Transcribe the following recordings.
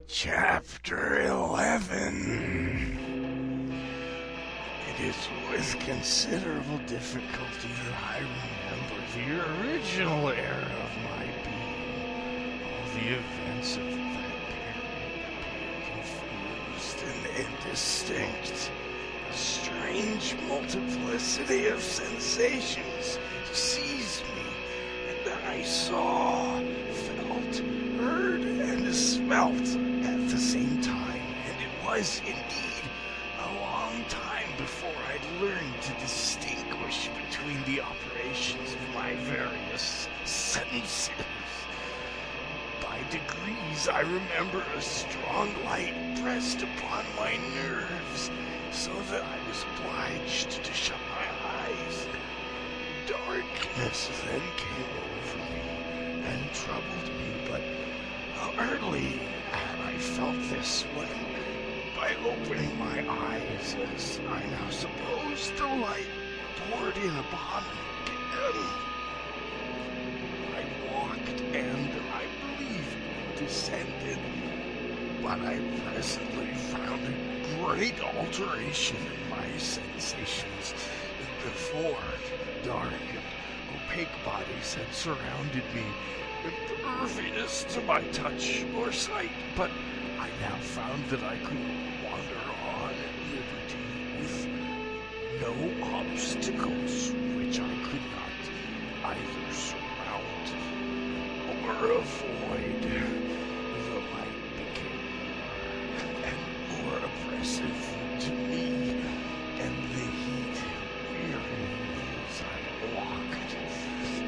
Chapter 11. It is with considerable difficulty that I remember the original era of my being. All the events of that period appear confused and indistinct. A strange multiplicity of sensations seized me, and I saw, felt, heard, and smelt at the same time, and it was indeed a long time before I'd learned to distinguish between the operations of my various senses. By degrees, I remember a strong light pressed upon my nerves, so that I was obliged to shut my eyes. Darkness then came over me and troubled me, but hardly had I felt this when, by opening my eyes, as I now suppose, the light poured in upon me again. I walked and, I believe, descended, but I presently found a great alteration in my sensations. Before, dark and opaque bodies had surrounded me, impervious to my touch or sight, but I now found that I could wander on at liberty with no obstacles which I could not either surmount or avoid. The light became more and more oppressive to me, and the heat wearied me as I walked.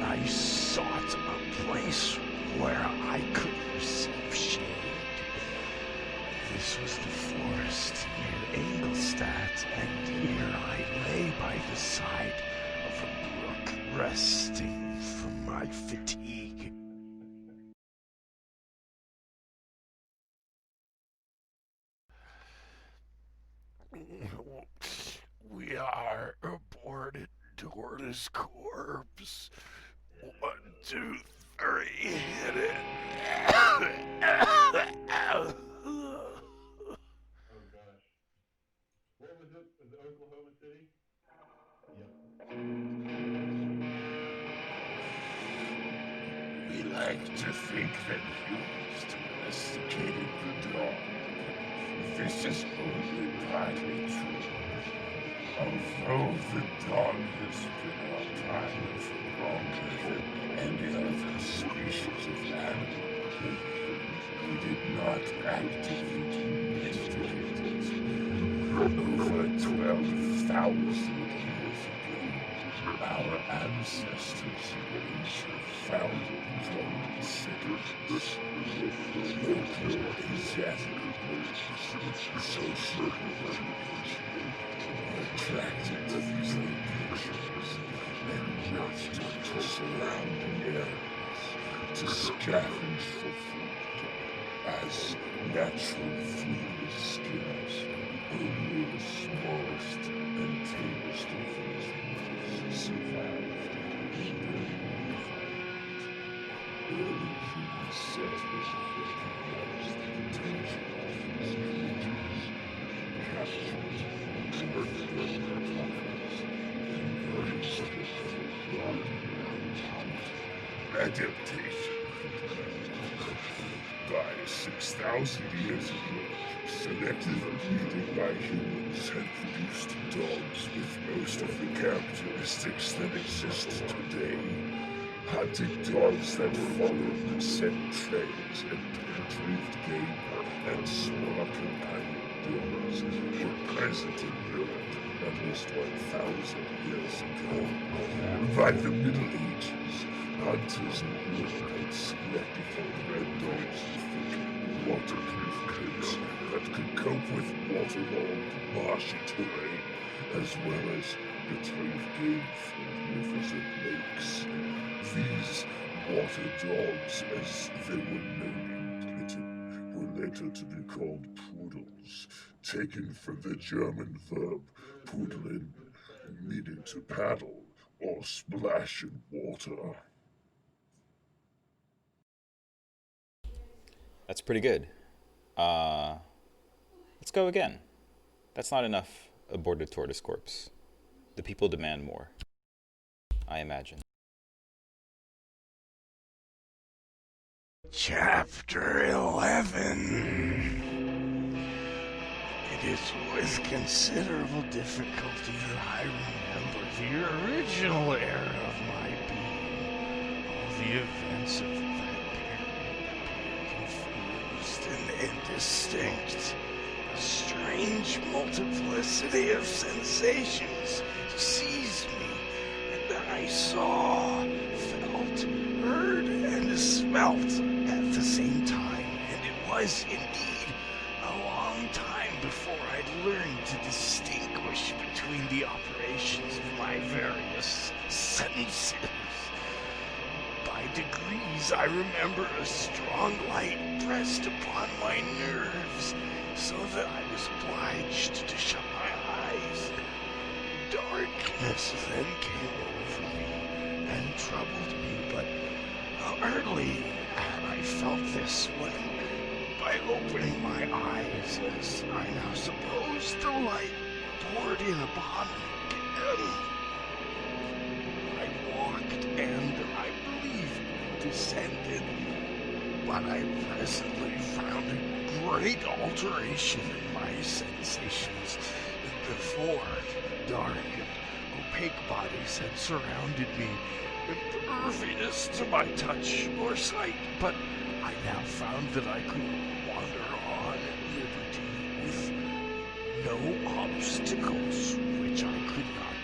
I sought a place where I could receive shade. This was the forest near Ingolstadt, and here I lay by the side of a brook, resting from my fatigue. We are aboard Dora's corpse. 1, 2, 3, hit it. Oh gosh. What was it? Was it Oklahoma City? Yep. We like to think that humans domesticated the dog. This is only partly true. Although the dog has been our partner for longer than any other species of animal, we did not actively domesticate it. Over 12,000 years ago, our ancestors in ancient founded Roman cities, local Asiatic social attracted to these locations and moved to surrounding areas to scavenge for food. As natural food skills, only the smallest and tamest of these animals survived in the environment. Early human settlers recognized the potential of these creatures, captured murdered their partners, and raised them for adaptation. By 6,000 years ago, selective breeding by humans had produced dogs with most of the characteristics that exist today. Hunting dogs that followed the scent trails and retrieved game and smaller companion dogs were present in Europe at least 1,000 years ago. By the Middle Ages, hunters in Europe had selected for red dogs with thick, waterproof coats that could cope with waterlogged, marshy terrain, as well as retrieve game from rivers and lakes. These water dogs, as they were known in Britain, were later to be called poodles, taken from the German verb pudeln, meaning to paddle or splash in water. That's pretty good. Uh, let's go again. That's not enough aborted tortoise corpse. The people demand more, I imagine. Chapter 11. It is with considerable difficulty that I remember the original era of my being. All the events of that period appear confused and indistinct. A strange multiplicity of sensations seized me, and I saw, felt, heard, and smelt at the same time, and it was indeed a long time before I'd learned to distinguish between the operations of my various senses. By degrees, I remember a strong light pressed upon my nerves, so that I was obliged to shut my eyes. Darkness then came over me and troubled me, but hardly had I felt this when, by opening my eyes, as I now suppose, the light poured in upon me again. I walked and, I believe, descended, but I presently found a great alteration in my sensations. Before, dark and opaque bodies had surrounded me, impervious to my touch or sight, but I now found that I could wander on at liberty with no obstacles which I could not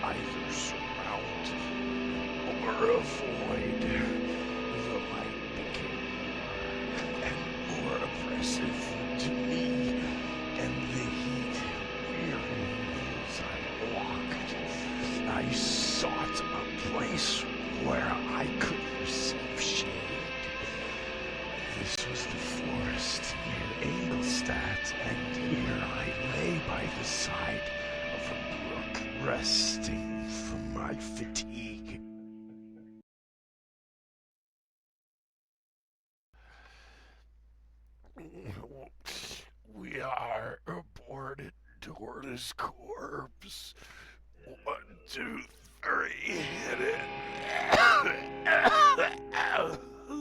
either surmount or avoid. The light became more and more oppressive to me, and the heat wearied me as I walked. I sought a place where I could receive shade. This was the forest near Ingolstadt, and here I lay by the side of a brook, resting from my fatigue. We are aboard Tortoise Corpse. 1, 2, 3, hit it. Oh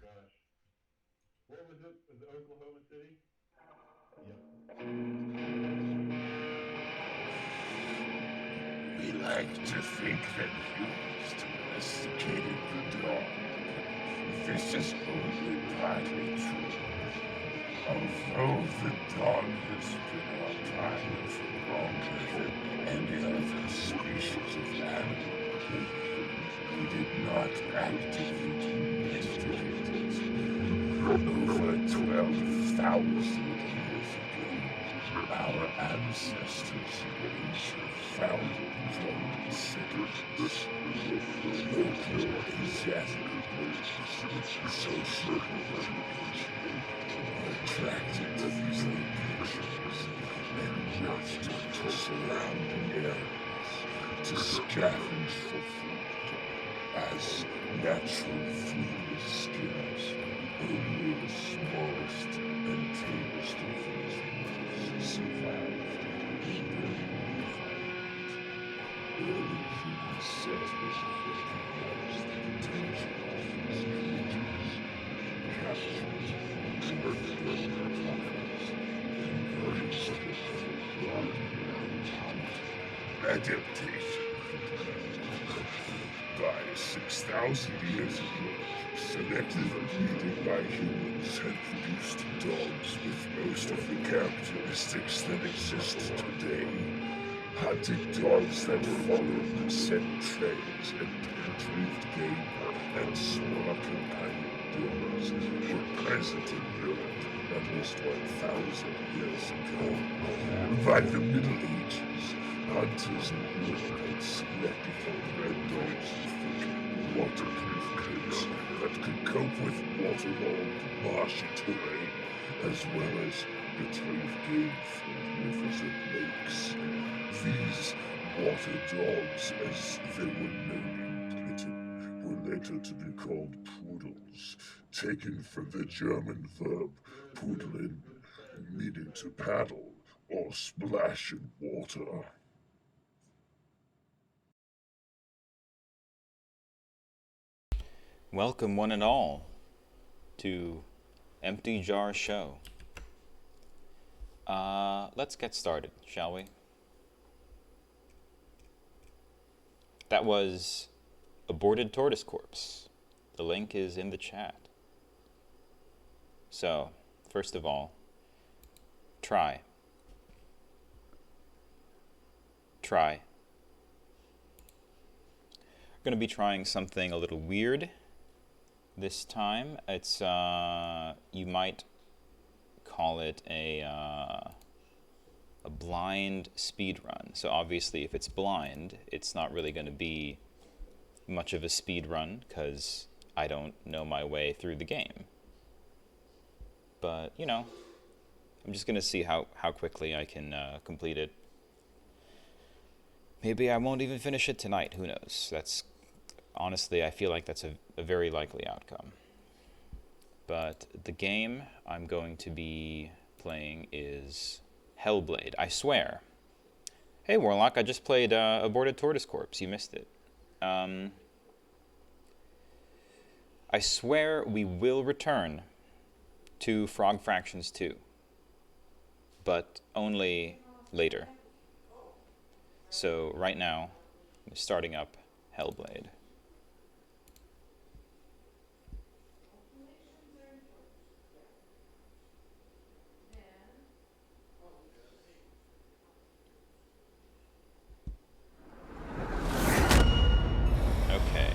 gosh. What was it? Was it Oklahoma City? Yep. We like to think that humans domesticated the dog. This is only partly true. Although the dog has been our partner for longer than any other species of animal, we did not actively domesticate it. Over 12,000 years ago, our ancestors eventually founded Roman cities. Local Asiatic groups, social attracted to these locations and rushed into surrounding areas to scavenge for food. As natural food skills, only the smallest and tamest of these wolves survived in their environment. Early human settlers recognized the potential of these creatures, captured adaptation. By 6,000 years ago, selective breeding by humans had produced dogs with most of the characteristics that exist today. Hunting dogs that followed the scent trails and retrieved game and smaller companion dogs were present in Europe at least 1,000 years ago. By the Middle Ages, hunters could selectively bred dogs with thick, waterproof coats that could cope with waterlogged, marshy terrain, as well as retrieve game from rivers and lakes. These water dogs, as they were known in Britain, were later to be called poodles. taken from the German verb pudeln, meaning to paddle or splash in water. Welcome, one and all, to Empty Jar Show. Let's get started, shall we? That was Aborted Tortoise Corpse. The link is in the chat. So, first of all, try. We're going to be trying something a little weird this time. It's, you might call it a blind speed run. So obviously if it's blind, it's not really going to be much of a speed run because I don't know my way through the game. But, you know, I'm just going to see how quickly I can complete it. Maybe I won't even finish it tonight, who knows? That's, honestly, I feel like that's a very likely outcome. But the game I'm going to be playing is Hellblade, I swear. Hey Warlock, I just played Aborted Tortoise Corpse, you missed it. I swear we will return to Frog Fractions 2, but only later. So right now, I'm starting up Hellblade. Okay.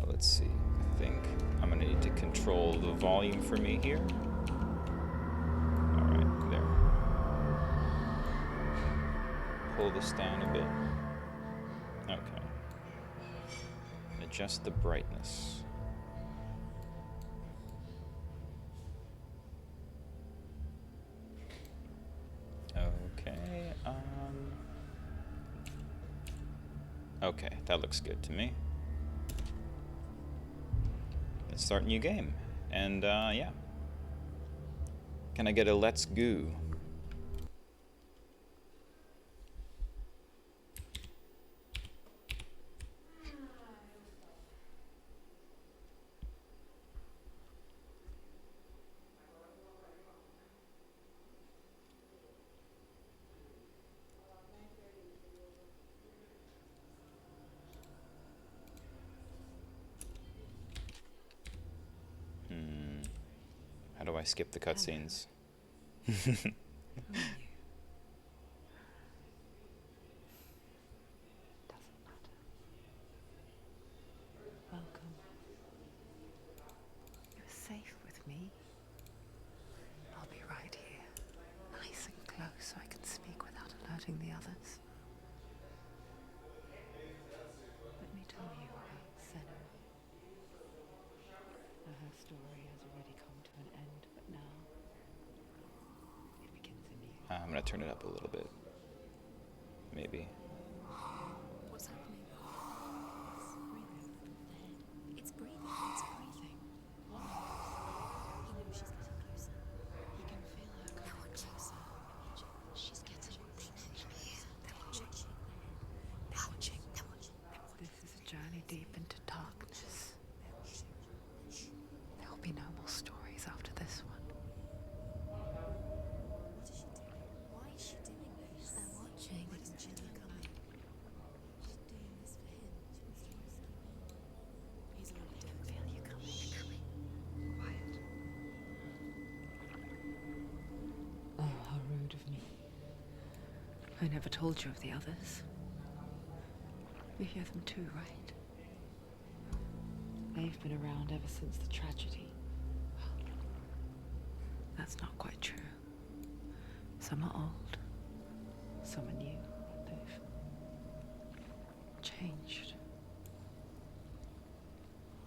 Let's see. I think I'm gonna need to control the volume for me here. All right, there. Pull this down a bit. Okay. Adjust the brightness. Okay. Okay, that looks good to me. Let's start a new game. And, yeah. Can I get a let's go? How do I skip the cutscenes? Welcome. You're safe with me. I'll be right here, nice and close so I can speak without alerting the others. Let me tell you about Senna. Her story has already come to an end, but now it begins anew. I'm gonna turn it up a little bit. Maybe. What's happening? It's breathing. It's breathing. What? He knows she's getting closer. He can feel her coming closer. She's getting closer. They're watching. They're watching. They're watching. This is a journey deep into darkness. There will be no more stories after this one. What is she doing? Why is she doing this? They're watching. Why doesn't she know coming? She's doing this for him. She wants to rescue him. He's already dead. I feel you coming. You're coming. Quiet. Oh, how rude of me. I never told you of the others. You hear them too, right? They've been around ever since the tragedy. Well, that's not quite true. Some are old, some are new. They've changed.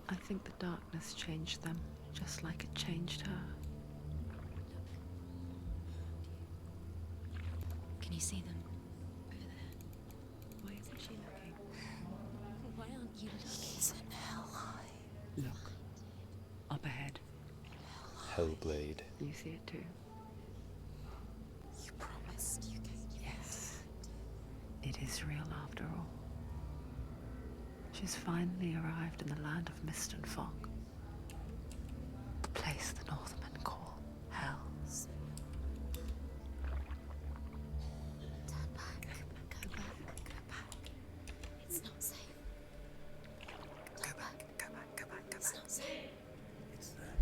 I think the darkness changed them, just like it changed her. Can you see them? Over there. Why isn't she looking? Why aren't you looking? Isn't hell high? Look. Up ahead. Hellblade. You see it too? You promised you gave Yes. It is real after all. She's finally arrived in the land of mist and fog. The place the Northmen call hell. Turn back. Go back. Go back. It's not safe. Go back. Go back, go back, go It's back. not safe. It's that.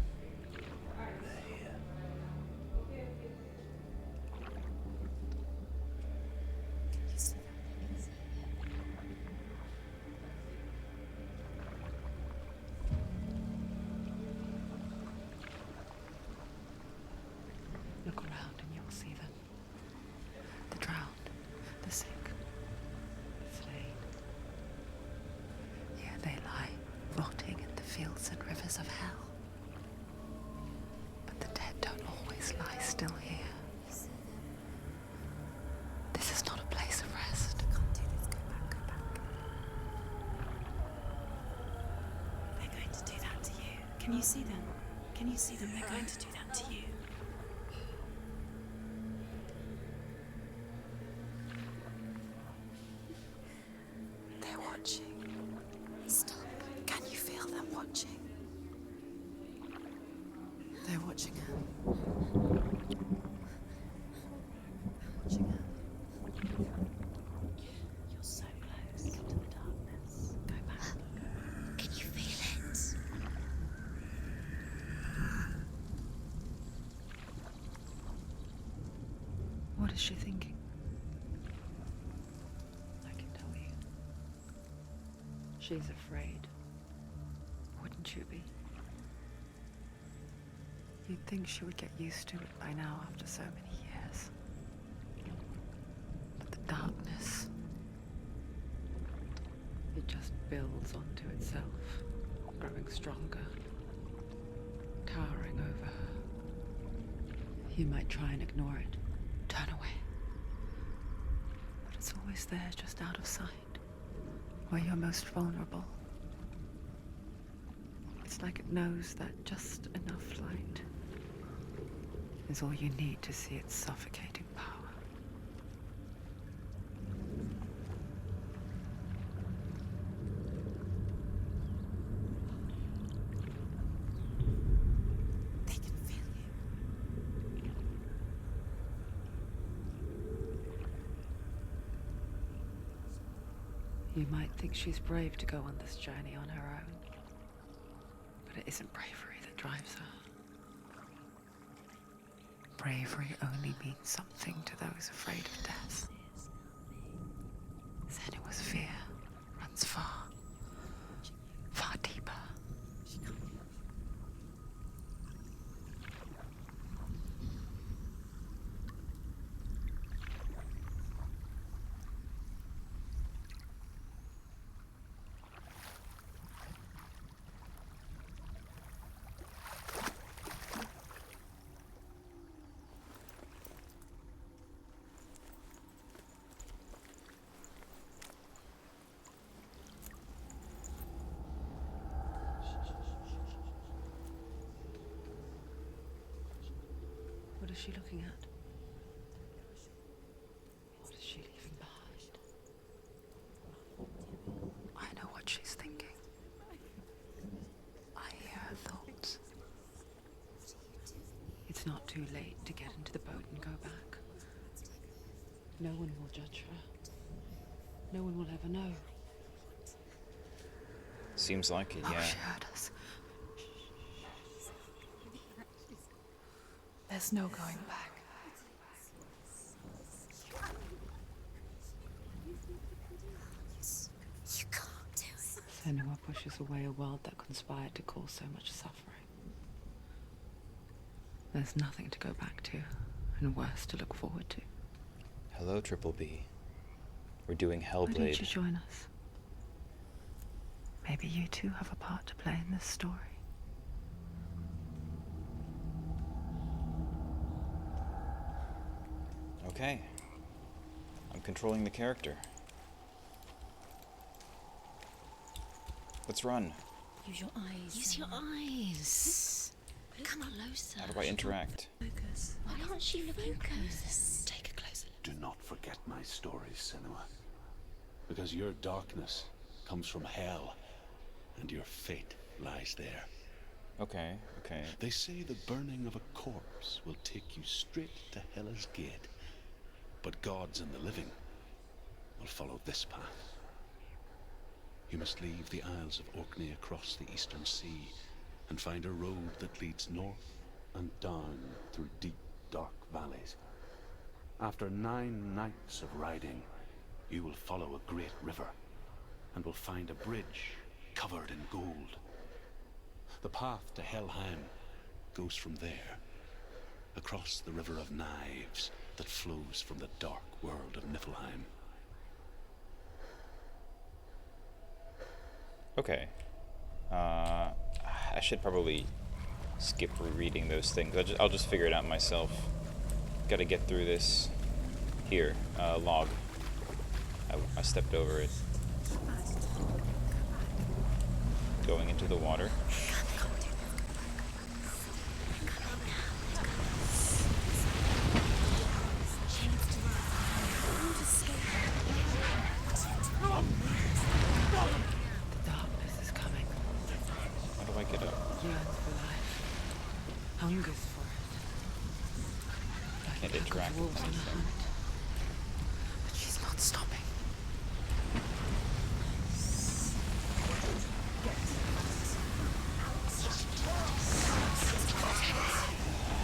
They're here. You see them? Look around and you'll see them. The drowned, the sick, the slain. Here they lie, rotting in the fields and rivers of hell. But the dead don't always lie still here. This is not a place of rest. Can't do this. Go back. Go back. They're going to do that to you. Can you see them? Can you see them? They're going to do that to you. They're watching. Stop. Can you feel them watching? They're watching her. Watching her. You're so close to the darkness. Go back. Can you feel it? What is she thinking? I can tell you. She's afraid. Wouldn't you be? You'd think she would get used to it by now after so many years. But the darkness, it just builds onto itself, growing stronger, towering over her. You might try and ignore it, turn away. But it's always there, just out of sight, where you're most vulnerable. It's like it knows that just enough light is all you need to see its suffocating power. They can feel you. You might think she's brave to go on this journey on her own, but it isn't bravery that drives her. Bravery only means something to those afraid of death. Then it was fear, runs far, far deeper. What is she looking at? What is she leaving behind? I know what she's thinking. I hear her thoughts. It's not too late to get into the boat and go back. No one will judge her. No one will ever know. Seems like it, Oh, yeah. she heard us. There's no going back. You can't do it. Senua pushes away a world that conspired to cause so much suffering. There's nothing to go back to, and worse to look forward to. Hello, Triple B. We're doing Why don't you Hellblade. join us? Maybe you too have a part to play in this story. Okay. I'm controlling the character. Let's run. Use your eyes. Use your eyes. Come closer. How do I interact? Focus. Why can't she focus? Take a closer look. Do not forget my stories, Senua. Because your darkness comes from hell, and your fate lies there. Okay, okay. They say the burning of a corpse will take you straight to Hela's gate. But gods and the living will follow this path. You must leave the Isles of Orkney across the eastern sea and find a road that leads north and down through deep, dark valleys. After 9 nights of riding, you will follow a great river and will find a bridge covered in gold. The path to Helheim goes from there, across the River of Knives that flows from the dark world of Niflheim. Okay. I should probably skip rereading those things. I'll just figure it out myself. Gotta get through this. Here, log. I stepped over it. Going into the water. The darkness is coming. How do I get up? Yearns for life. Hungers for it. Like Can't a pack of interact with wolves on a anything. hunt. But she's not stopping.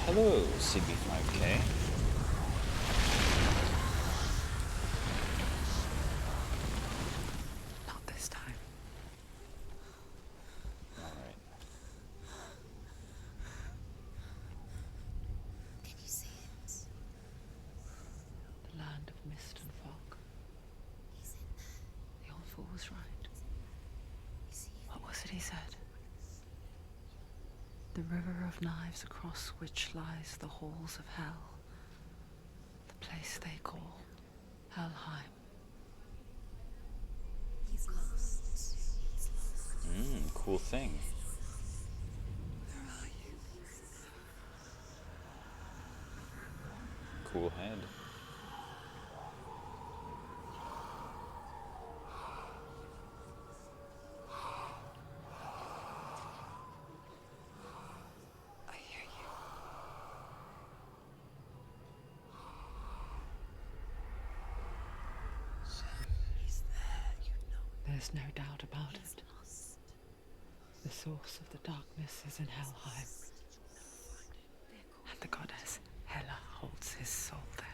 Hello, CB5K. Not this time. Alright. Can you see it? The land of mist and fog. He's in there. The old fool was right. You see it? What was it he said? The river of knives across which lies the halls of hell. The place they call Helheim. He's lost. He's lost. Cool thing. Where are you? Cool head. I hear you. He's there, you know. There's no doubt about He's it. lost. The source of the darkness is in Helheim. And the goddess Hela holds his soul there.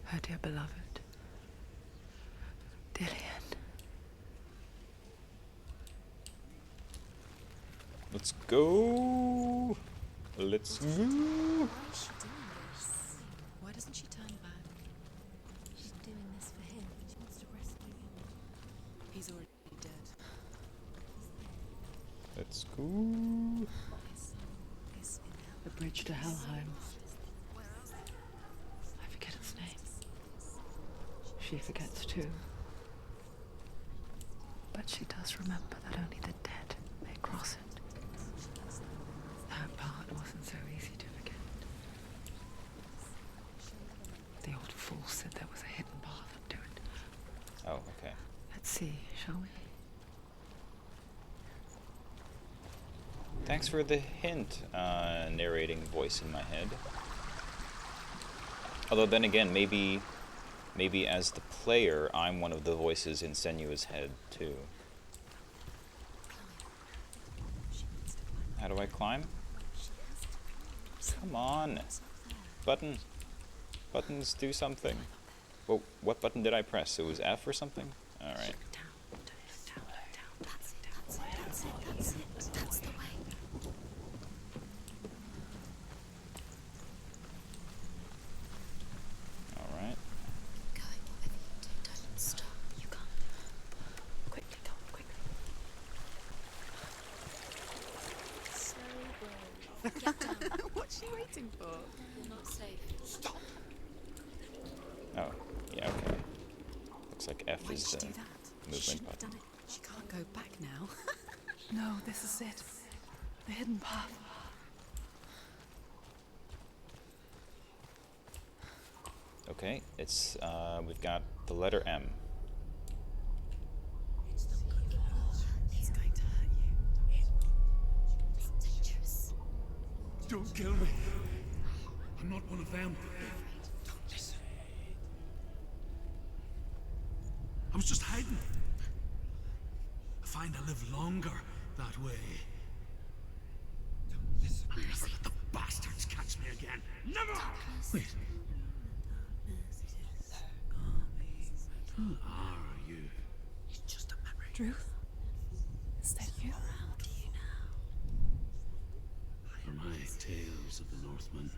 Her dear beloved, Dillian. Let's go. Let's go. Why is she doing this? Why doesn't she turn back? She's doing this for him. She wants to rescue him. He's already dead. Let's go. His soul is in hell. The bridge to Helheim. I forget its name. She forgets too. But she does remember that only the dead may cross it. That part wasn't so easy to forget. The old fool said there was a hidden path up to it. Oh, okay. Let's see, shall we? Thanks for the hint, narrating voice in my head. Although then again, maybe as the player, I'm one of the voices in Senua's head too. How do I climb? Come on. Button. Buttons do something. Whoa, what button did I press? It was F or something? Alright. That's it. That's it. That's it. That's the way. Alright. Going whatever you do, don't stop. You can't. Quickly, come, quickly. So brave. Get down. What's she waiting for? Safe. Stop! Oh, yeah, okay. Looks like F Why did is she the do that? She movement shouldn't have button. done it. She can't go back now. No, this is it. The hidden path. Okay, it's, we've got the letter M. It's not good for her. It's going to hurt you. It's dangerous. Don't kill me. I'm not one of them. Don't listen. I was just hiding. I find I live longer that way. Don't listen. Never let the bastards catch me again. Never! Wait. Who are you? It's just a memory. Druth? Is that you? Around you now. For my tales of the Northmen,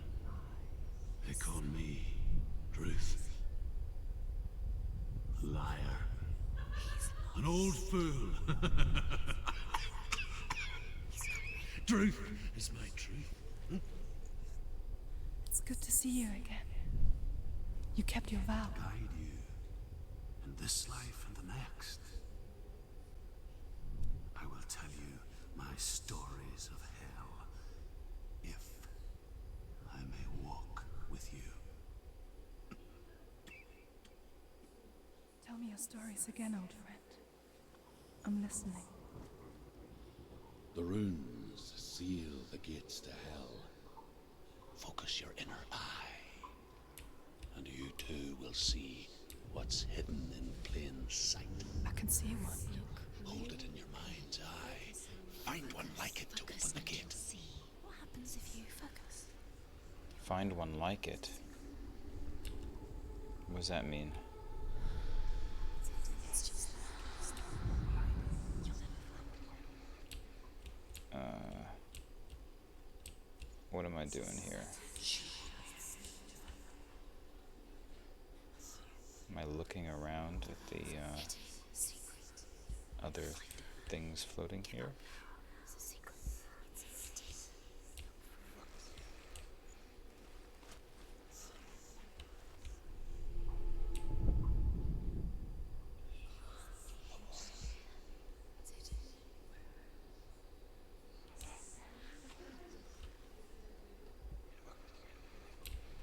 they call me Druth. Liar. An old fool. Druth is my truth. It's good to see you again. You kept your vow. Guide you in this life and the next. I will tell you my stories of hell, if I may walk with you. Tell me your stories again, old friend. I'm listening. The runes seal the gates to hell. Focus your inner eye, and you too will see what's hidden in plain sight. I can see one. Hold it in your mind's eye. Find one like it to open the gate. See what happens if you focus. Find one like it. What does that mean? It's just you'll never What am I doing here? Am I looking around at the other things floating here? It's a secret.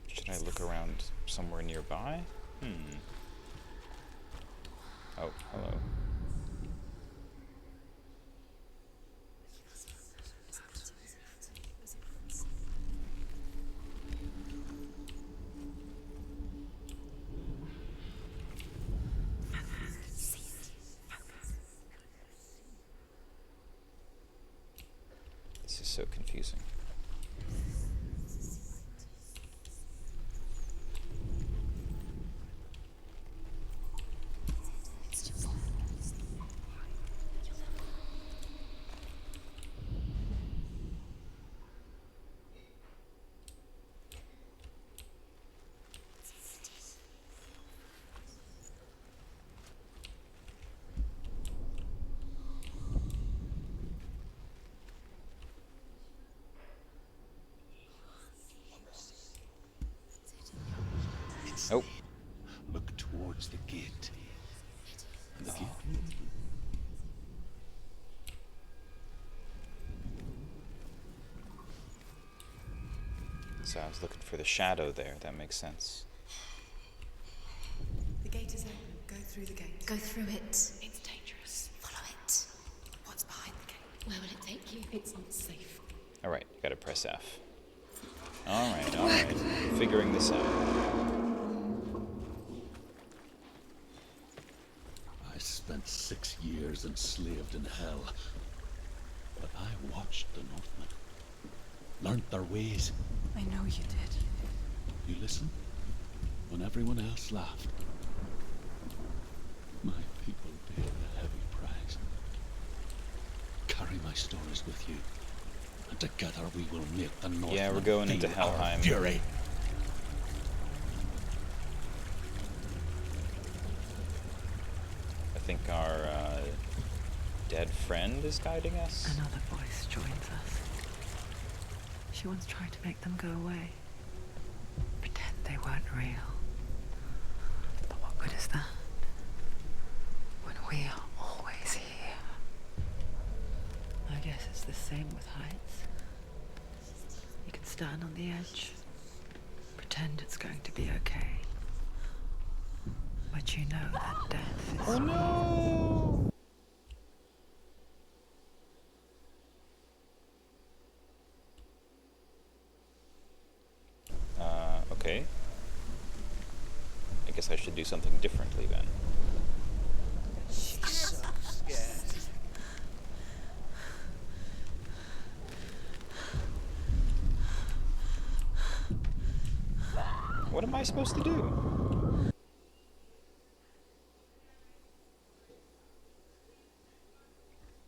Should I look around somewhere nearby? Oh, hello. This is so confusing. Oh, Look towards the gate. And the gate will open. so I was looking for the shadow there. That makes sense. The gate is open. Go through the gate. Go through it. It's dangerous. Follow it. What's behind the gate? Where will it take you? It's not safe. Alright, gotta press F. Alright. Figuring this out. I spent 6 years enslaved in hell. But I watched the Northmen. Learned their ways. I know you did. You listen when everyone else laughed. My people paid a heavy price. Carry my stories with you, and together we will make the Northmen Yeah, we're going into feel our Helheim. fury. I think our dead friend is guiding us. Another voice joins us. She once tried to make them go away. real. But what good is that when we are always here? I guess it's the same with heights. You can stand on the edge, pretend it's going to be okay. But you know that death is... Oh no! Okay. I guess I should do something differently then. She's so scared. What am I supposed to do?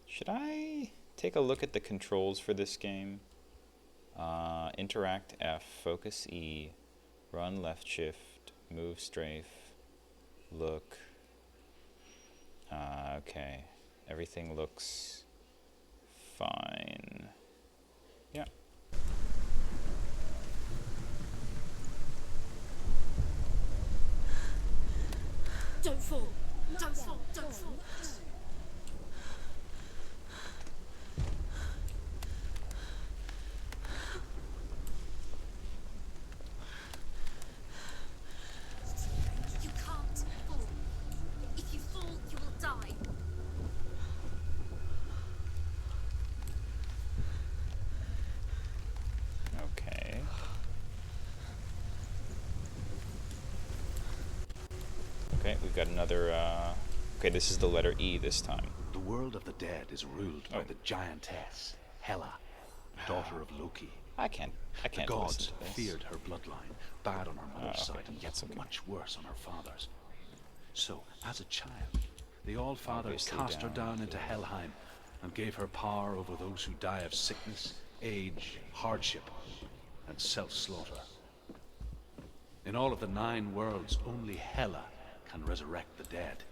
Should I take a look at the controls for this game? Interact F, focus E, run left shift, move strafe, look. Okay, everything looks fine. Yeah. Don't fall. Don't fall. Don't fall. You can't fall. If you fall, you will die. Okay. Okay, we've got another, okay, this is the letter E this time. The world of the dead is ruled by Oh. the giantess, Hela, daughter of Loki. I can't The listen gods to this. feared her bloodline, bad on her mother's okay, side and yet that's okay. much worse on her father's. So, as a child, the All-Father Obviously cast her down down into Helheim and gave her power over those who die of sickness, age, hardship, and self-slaughter. In all of the 9 worlds, only Hela can resurrect the dead.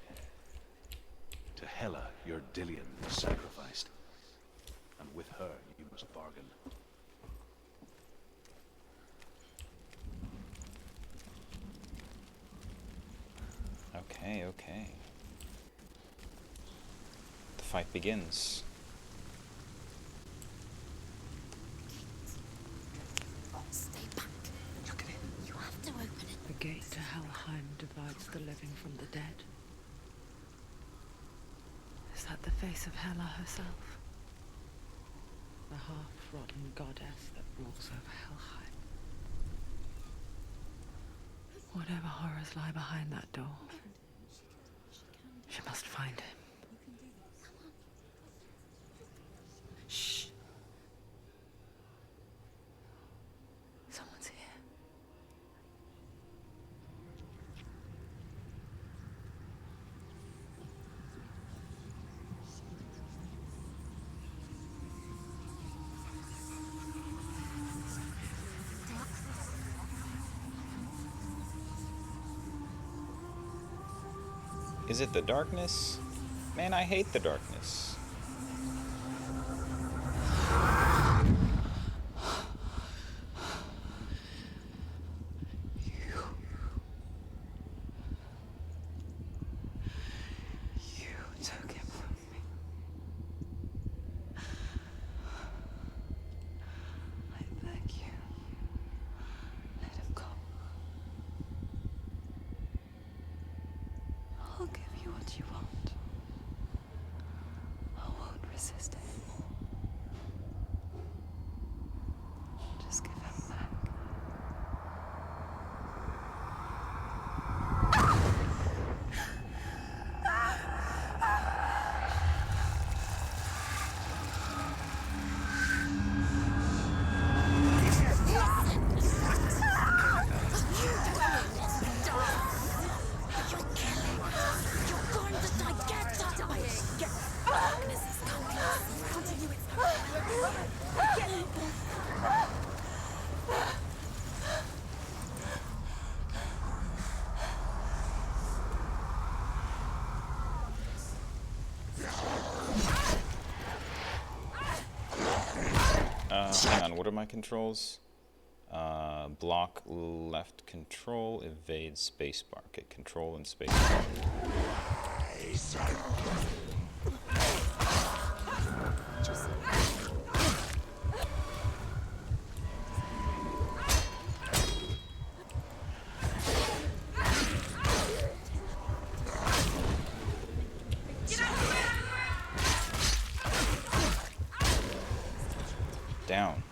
To Hela, your Dillion was sacrificed, and with her you must bargain. Okay, okay. The fight begins. Stay back. Look at it. You have to open it. The gate to Helheim divides the living from the dead. Is that the face of Hela herself? The half-rotten goddess that rules over Helheim. Whatever horrors lie behind that door, she must find him. Shh. Someone's here. Is it the darkness? Man, I hate the darkness. You took him from me. I beg you. Let him go. I'll give you what you want. I won't resist anymore. Just give him back. Hang on, what are my controls? Block left control, evade spacebar. Okay, control and spacebar. Down.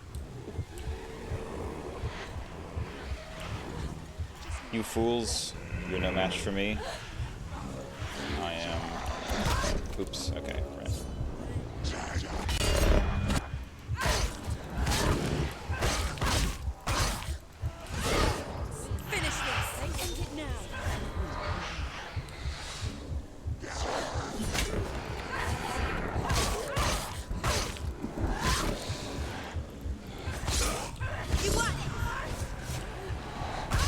You fools, you're no match for me. I am... Oops, okay, right. Finish this! End it now! You won it!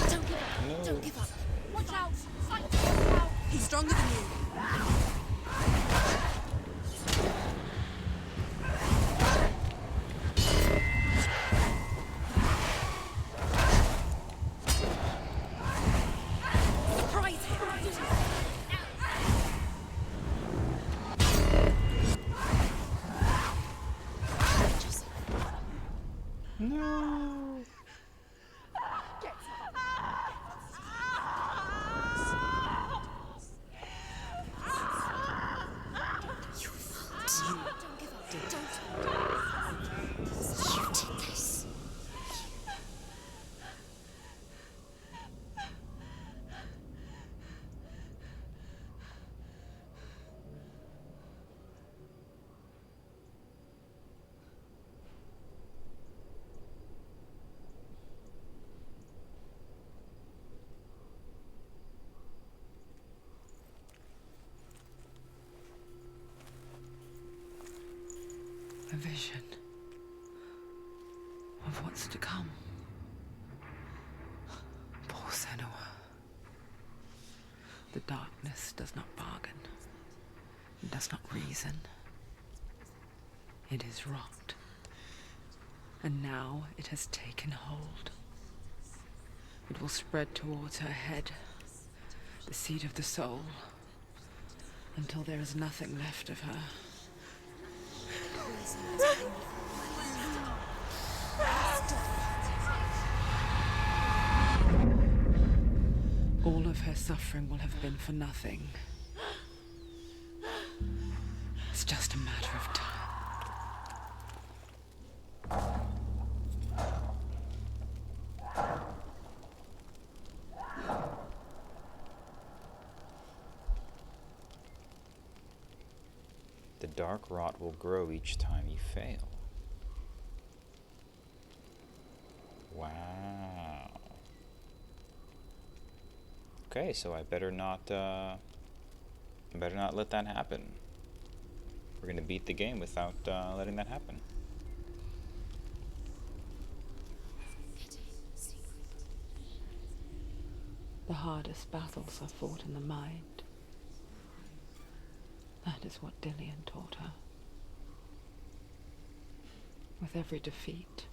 Don't give up! No. Don't give up! Watch out! Fight! Watch out! He's stronger than you! Surprise him! No. Don't give up! Don't! You did this! A vision of what's to come. Poor Senua. The darkness does not bargain. It does not reason. It is rot. And now it has taken hold. It will spread towards her head, the seat of the soul, until there is nothing left of her. All of her suffering will have been for nothing. It's just a matter of time. The dark rot will grow each time you fail. Wow. Okay, so I better not let that happen. We're gonna beat the game without letting that happen. The hardest battles are fought in the mind. That is what Dillian taught her. With every defeat,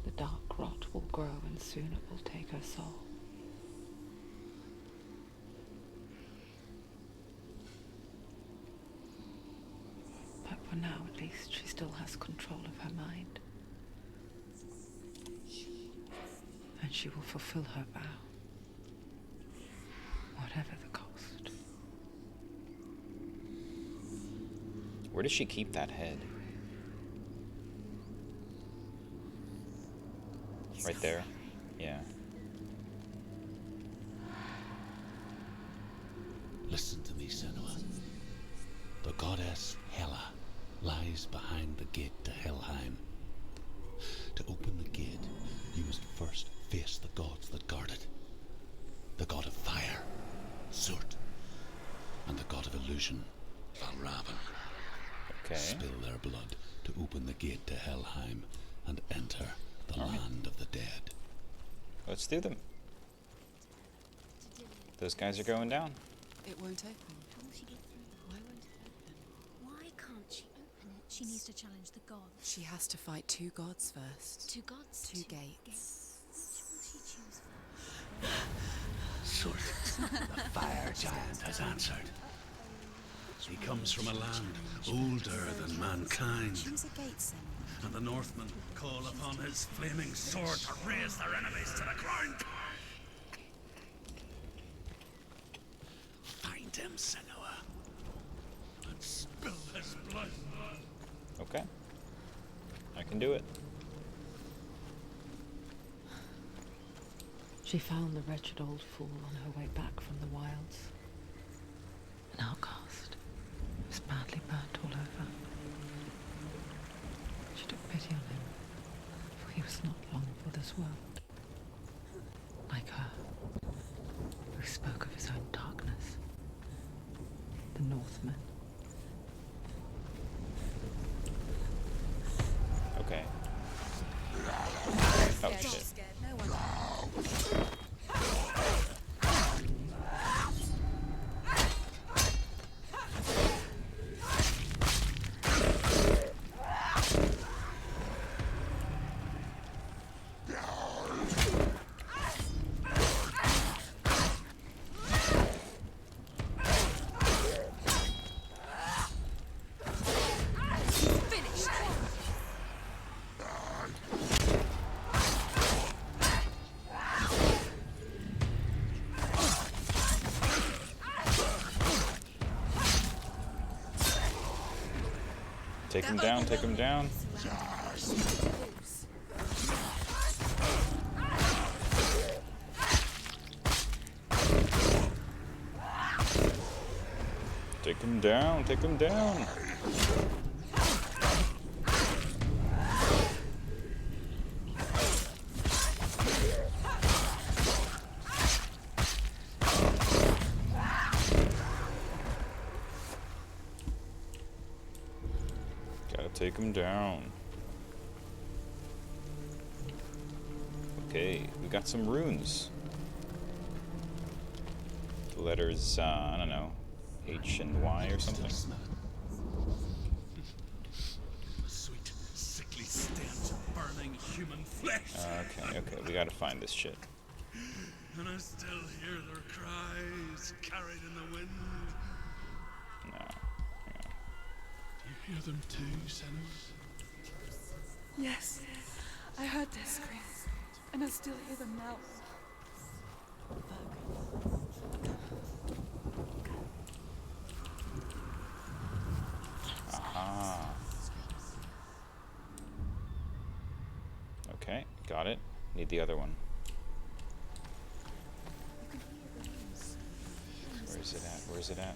the dark rot will grow and soon it will take her soul. But for now, at least, she still has control of her mind. And she will fulfill her vow, whatever the cost. Where does she keep that head? Right there? Yeah. Listen to me, Senua. The goddess Hela lies behind the gate to Helheim. To open the gate, you must first face the gods that guard it. The god of fire, Surt, and the god of illusion, Valravan. Okay. Spill their blood to open the gate to Helheim and enter the land of the dead. Let's do them. Those guys are going down. It won't open. How will she get through? Why won't it open? Why can't she open it? She needs to challenge the gods. She has to fight two gods first. Two gods? Two gates. Sort. The fire giant has answered. He comes from a land older than mankind, Choose a gate, Senua. and the Northmen call upon his flaming sword to raise their enemies to the ground. Find him, Senua, and spill his blood. Okay. I can do it. She found the wretched old fool on her way back from the wilds. An outcast. He was badly burnt all over. She took pity on him, for he was not long for this world. Like her, who spoke of his own darkness. The Northmen. Okay. Oh, Scared, shit. not scared. No one. Finished. Take him down, take him down. Take him down, take him down. Gotta take him down. Okay, we got some runes. The letters, I don't know, H and Y or something. A sweet, sickly stench of burning human flesh. Okay, we gotta find this shit. And I still hear their cries carried in the wind. No. Do you hear them too, Senua? Yes, I heard their screams, and I still hear them now. Aha. Okay, got it. Need the other one. Where is it at? Where is it at?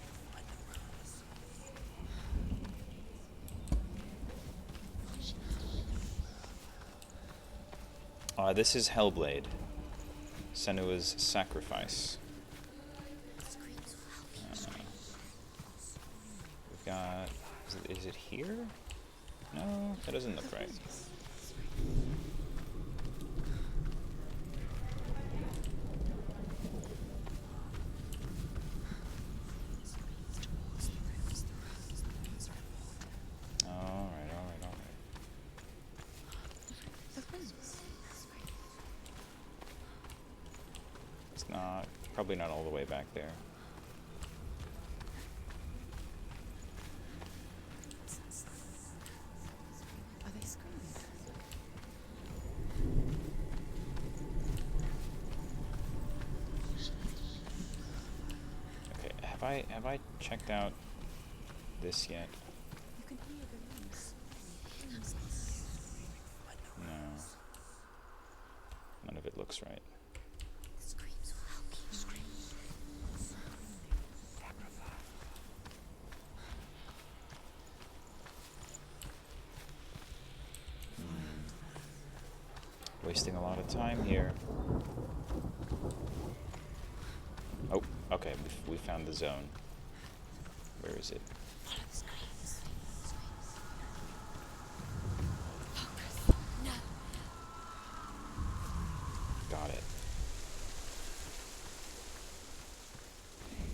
This is Hellblade. Senua's sacrifice. We've got... Is it here? No, that doesn't look right. Alright. It's not... Probably not all the way back there. Are they screaming? Okay, have I checked out this yet? You can hear the leaves. No. None of it looks right. The screams will help you. Wasting a lot of time here. Oh, okay, we found the zone. Where is it? Follow the screams. No. Got it.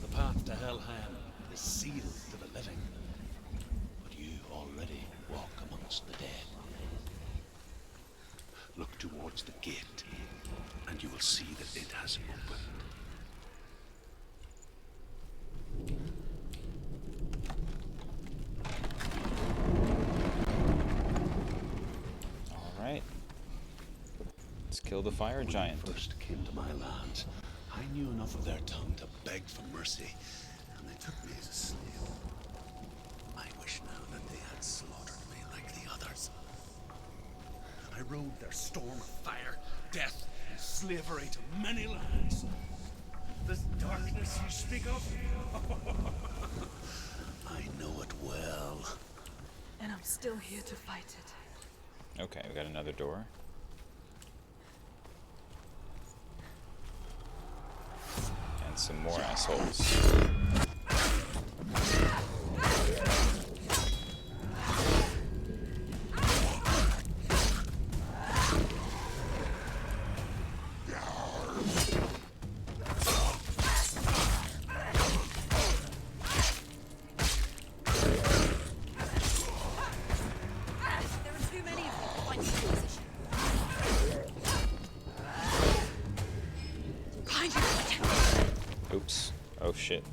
The path to Helheim is sealed to the living, but you already walk amongst the dead. Look towards the gate, and you will will see that it has opened. All right. Let's kill the fire giant. When they first came to my lands, I knew enough of their tongue to beg for mercy, and they took me as a slave. I wish now that they had slaughtered me like the others. I rode their storm of fire, death, and slavery to many lands. This darkness you speak of? I know it well. And I'm still here to fight it. Okay, we got another door. And some more assholes. There are too many of them to find a position. Behind you! Oops. Oh shit.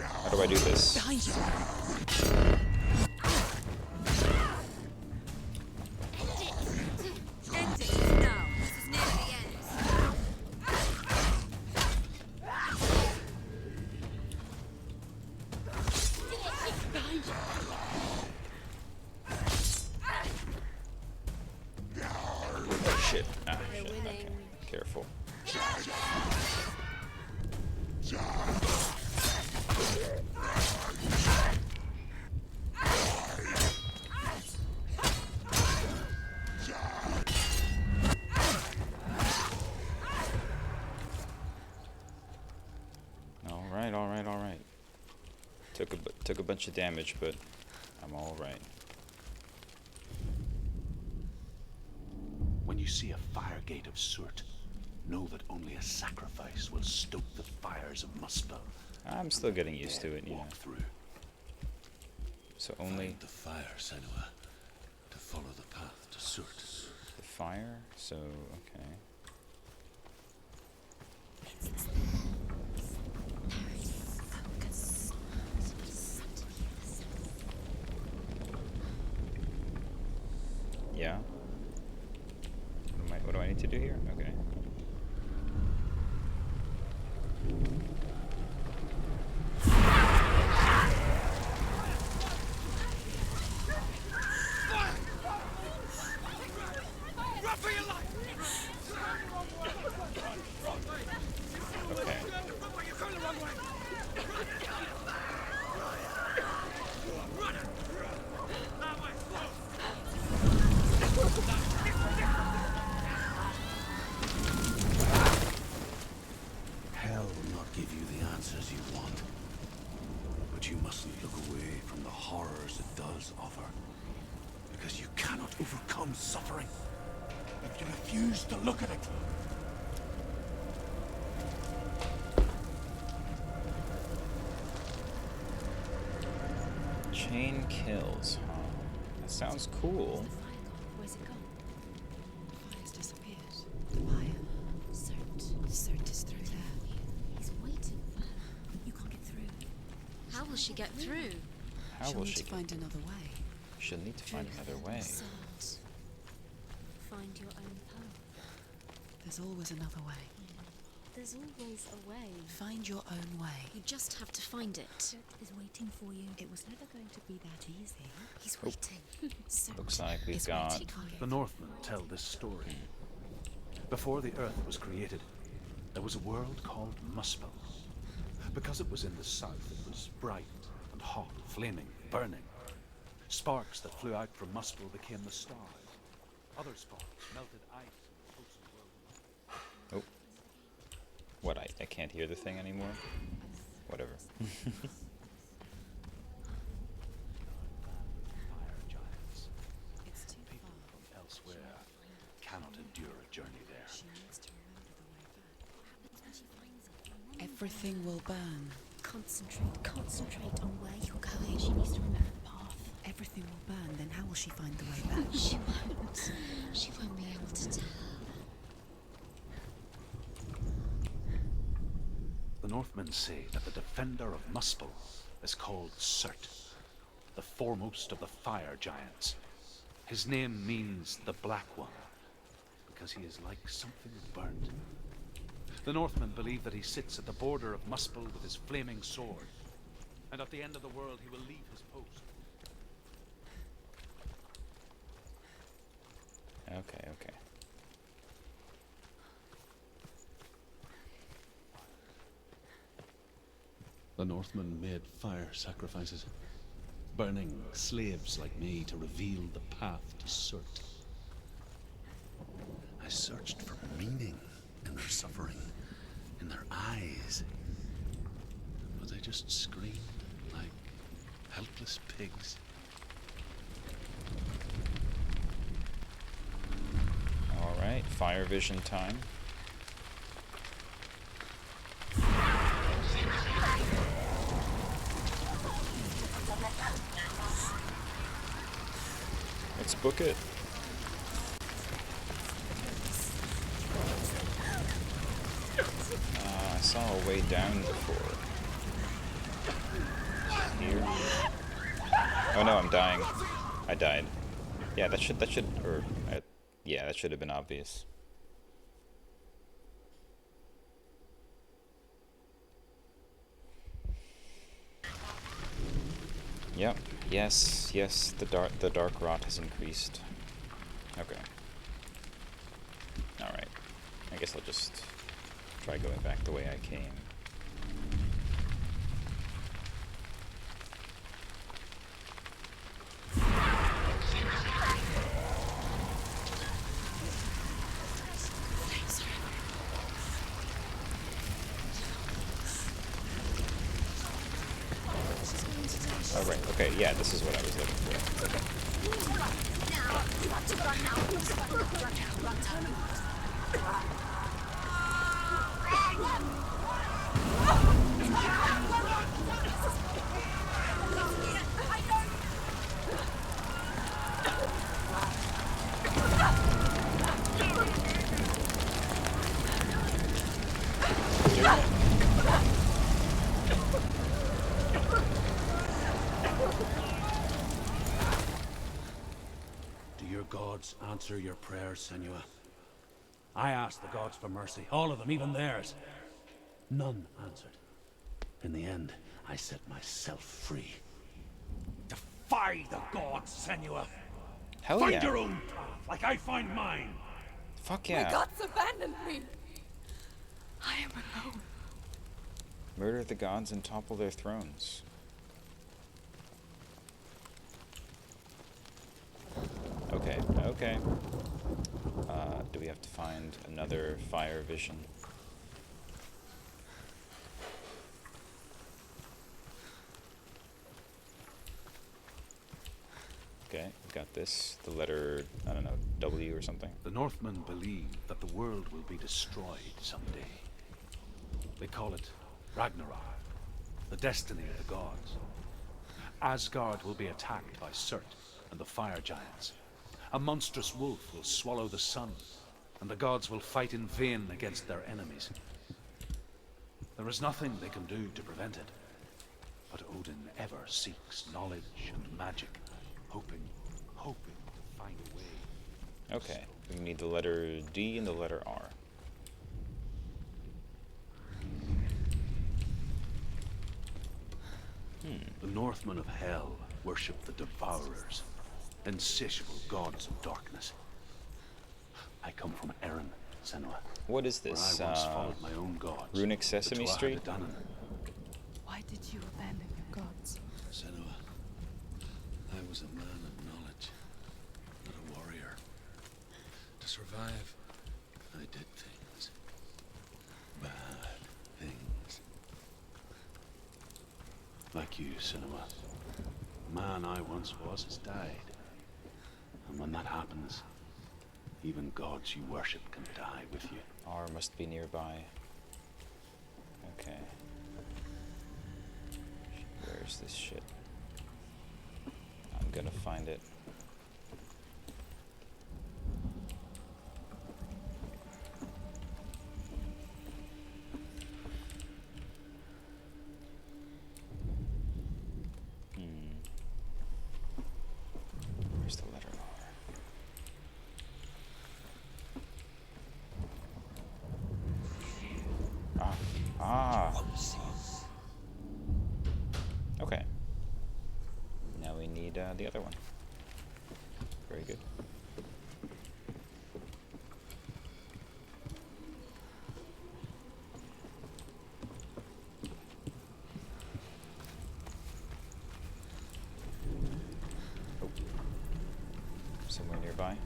How do I do this? Behind you! End it now. This is near the end. Behind you! Oh shit. Ah, We're shit. winning. Okay. Careful. All right. Took a bunch of damage, but I'm all right. When you see a fire gate of soot, know that only a sacrifice will stoke the fires of Muspel. I'm still getting used to it, Walk through. So only Find the fire, Senua, to follow the path to soot. the fire. So okay. Yeah. What do I need to do here? Okay. Okay. Hell will not give you the answers you want. But you mustn't look away from the horrors it does offer. Because you cannot overcome suffering if you refuse to look at it. Chain kills, huh? That sounds cool. Where's it gone? The fire's disappeared. Fire. Cert is through there. He's waiting for her. You can't get through. How will she get through? How She'll will need she to find another way. She'll need to find another way. Salt. Find your own path. There's always another way. There's always a way. Find your own way. You just have to find it. Is waiting for you. It was never going to be that easy. He's waiting. Salt. Looks like we've It's got waiting. The Northmen tell this story. Before the Earth was created, there was a world called Muspel. Because it was in the south, it was bright and hot, flaming, burning. Sparks that flew out from Muspel became the stars. Other sparks melted ice in the frozen world. Oh. What, I can't hear the thing anymore? Whatever. Fire giants. It's too People far. from elsewhere cannot endure a journey there. She needs to remember the way back. Everything will burn. Concentrate on where you're going. She needs to remember the path. Everything will burn. Then how will she find the way back? She won't. She won't be able to tell. The Northmen say that the defender of Muspel is called Surt, the foremost of the fire giants. His name means the Black One, because he is like something burnt. The Northmen believe that he sits at the border of Muspel with his flaming sword, and at the end of the world he will leave his post. Okay, okay. The Northmen made fire sacrifices, burning slaves like me to reveal the path to Surt. I searched for meaning in their suffering, in their eyes, but they just screamed like helpless pigs. Alright, fire vision time. Let's book it. I saw a way down before. Here. Oh no, I'm dying. I died. Yeah, that should, yeah, that should have been obvious. Yep. Yes. Yes. The dark rot has increased. Okay. All right. I guess I'll just try going back the way I came. Oh, right. Okay, yeah, this is what I was looking for. Okay. Do your gods answer your prayers, Senua? I asked the gods for mercy, all of them, even theirs. None answered. In the end, I set myself free. Defy the gods, Senua! Hell Find yeah. your own path, like I find mine! Fuck My yeah. gods abandoned me. I am alone. Murder the gods and topple their thrones. Okay, okay. Do we have to find another fire vision? Okay, we got this. The letter, I don't know, W or something. The Northmen believe that the world will be destroyed someday. They call it Ragnarok, the destiny of the gods. Asgard will be attacked by Surt and the fire giants. A monstrous wolf will swallow the sun, and the gods will fight in vain against their enemies. There is nothing they can do to prevent it, but Odin ever seeks knowledge and magic, hoping to find a way. Okay, we need the letter D and the letter R. The Northmen of Hell worship the Devourers, insatiable gods of darkness. I come from Erin, Senua. What is this? Where I once followed my own gods. Runic Sesame Street? Why did you abandon your gods? Senua, I was a man of knowledge, not a warrior. To survive, I did things. Bad things. Like you, Senua. The man I once was has died. And when that happens, even gods you worship can die with you. R must be nearby. Okay. Where's this shit? I'm gonna find it. Ah. Okay. Now we need the other one. Very good. Oh. Somewhere nearby.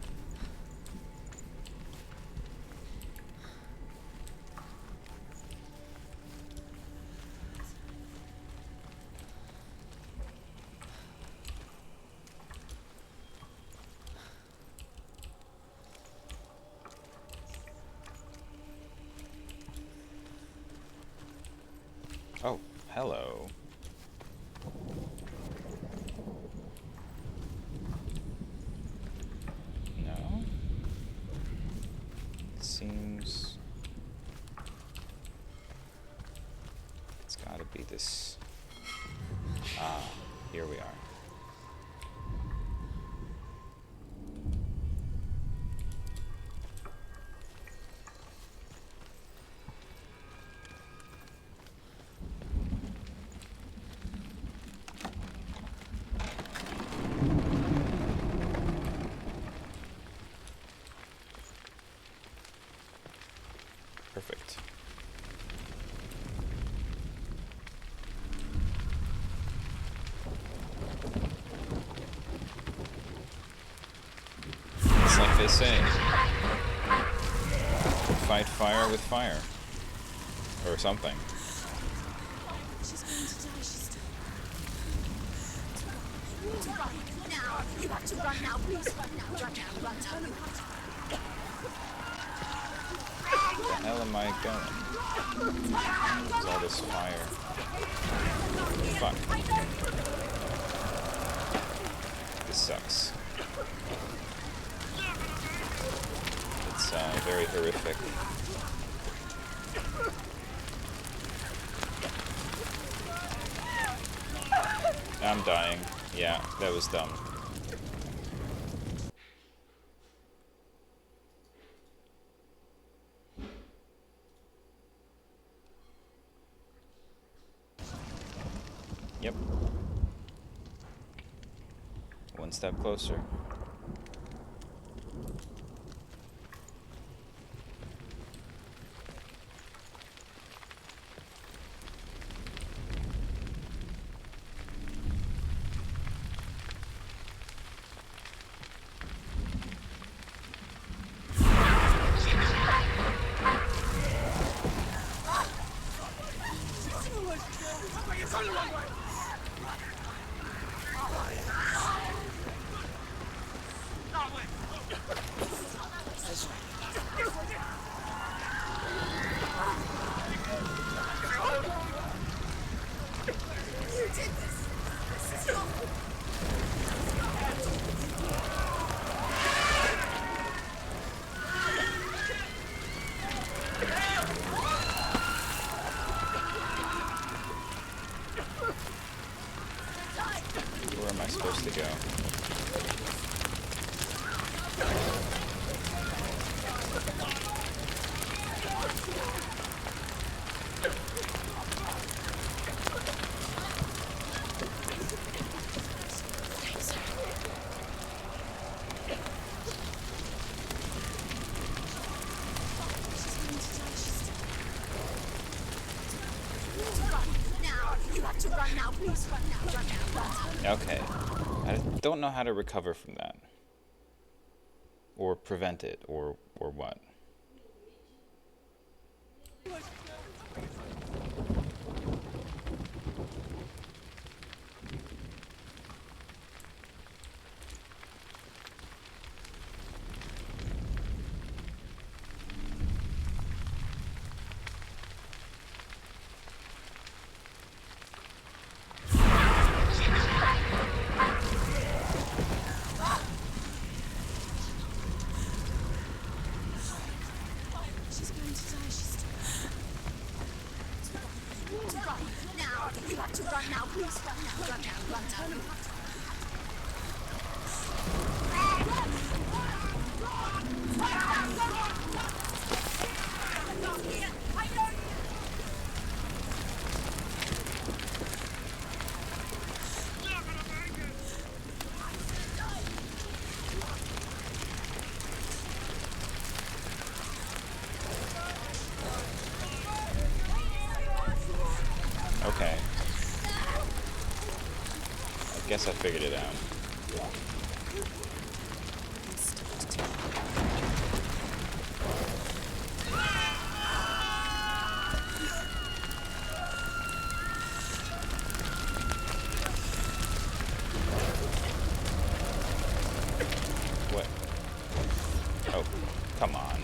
Oh, hello. No? It seems... It's gotta be this... Ah, here we are. Perfect. It's like they say, fight fire with fire. Or something. She's going to die. She's to run now. You have to run now. Please run now. Run now. Run. Turn around. Where the hell am I going? There's all this fire. Fuck. This sucks. It's very horrific. I'm dying. Yeah, that was dumb. Yep. One step closer. Where am I supposed to go? Okay. I don't know how to recover from that. Or prevent it, or what. She's going to die. She's to run now. You have to run now. Please run now. Run now. Run. Turn around. Okay. I guess I figured it out. What? Oh, come on.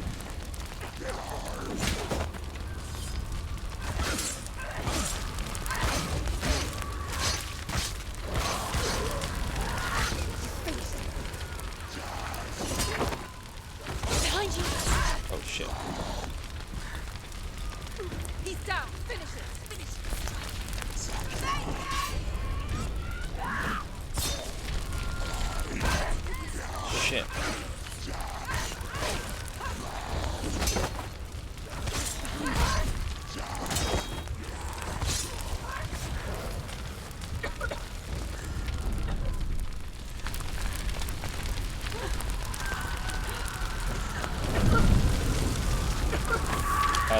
Behind you! Oh shit. He's down! Finish it! Finish it! Shit.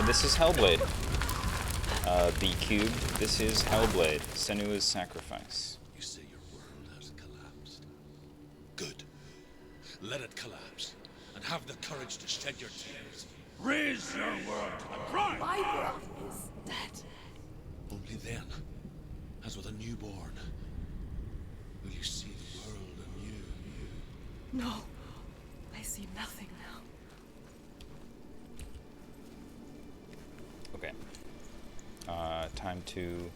This is Hellblade. B cubed. This is Hellblade. Senua's sacrifice. You say your world has collapsed. Good. Let it collapse, and have the courage to shed your tears. Raise your world to the prime! My world is dead. Only then, as with a newborn, will you see the world anew. No, I see nothing now. Okay. Time to...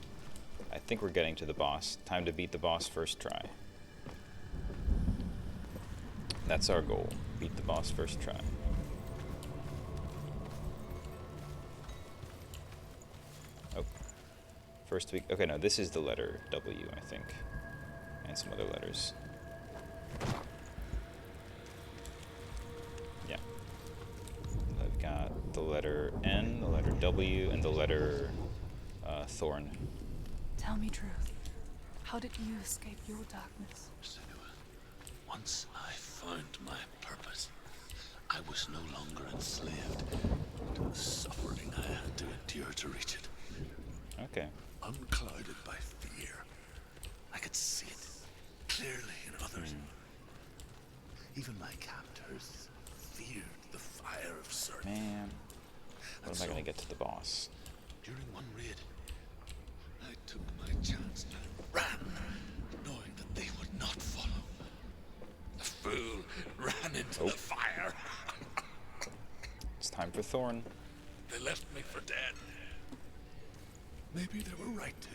I think we're getting to the boss. Time to beat the boss first try. That's our goal. Beat the boss first try. Oh. First week... Okay, no, this is the letter W, I think. And some other letters. Yeah. I've got the letter N, the letter W, and the letter Thorn. Tell me truth. How did you escape your darkness? Senua, once I found my purpose, I was no longer enslaved to the suffering I had to endure to reach it. Okay. Unclouded by fear, I could see it clearly in others. Even my captors feared the fire of search. Man. When am I gonna get to the boss? During one raid, I took my chance and ran, knowing that they would not follow. The fool ran into the fire. It's time for Thorn. They left me for dead. Maybe they were right to.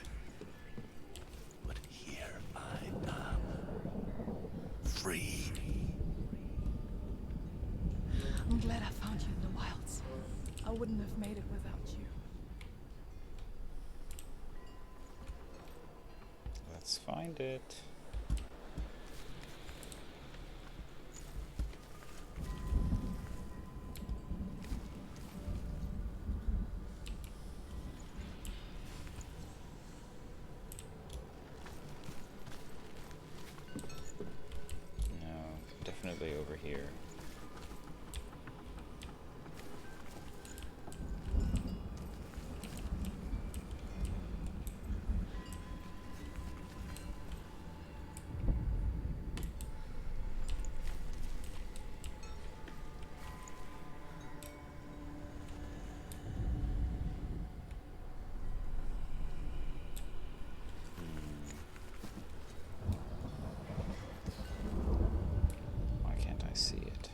But here I am. Free. I'm glad I found you in the wilds. I wouldn't have made it without you. Let's find it. No, definitely over here. Why can't I see it?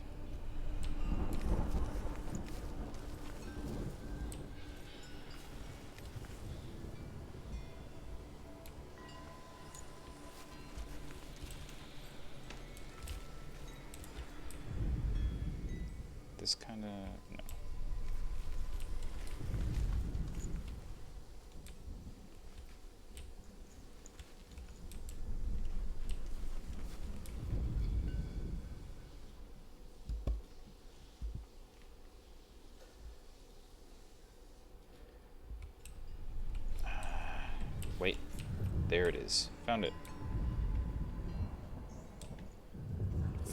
This kind of... no. Wait, there it is. Found it.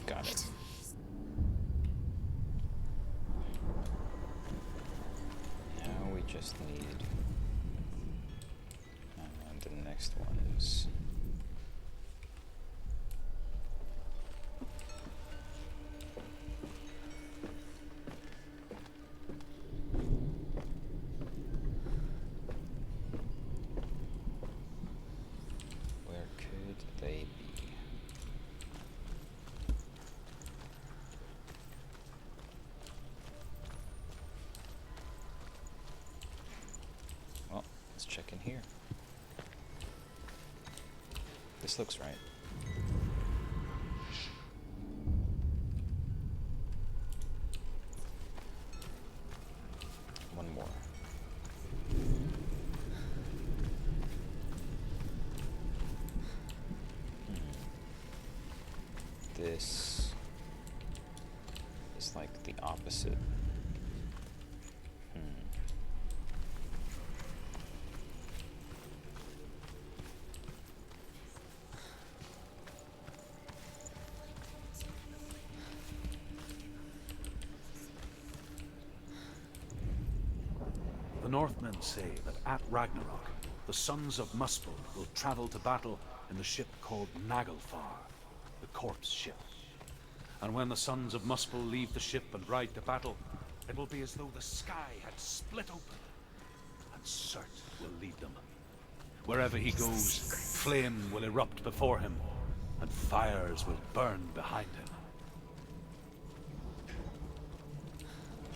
Got it. Now we just need... next ones. Where could they be? Well, let's check in here. This looks right. One more. This is like the opposite. The Northmen say that at Ragnarok, the sons of Muspel will travel to battle in the ship called Naglfar, the corpse ship. And when the sons of Muspel leave the ship and ride to battle, it will be as though the sky had split open, and Surt will lead them. Wherever he goes, flame will erupt before him, and fires will burn behind him.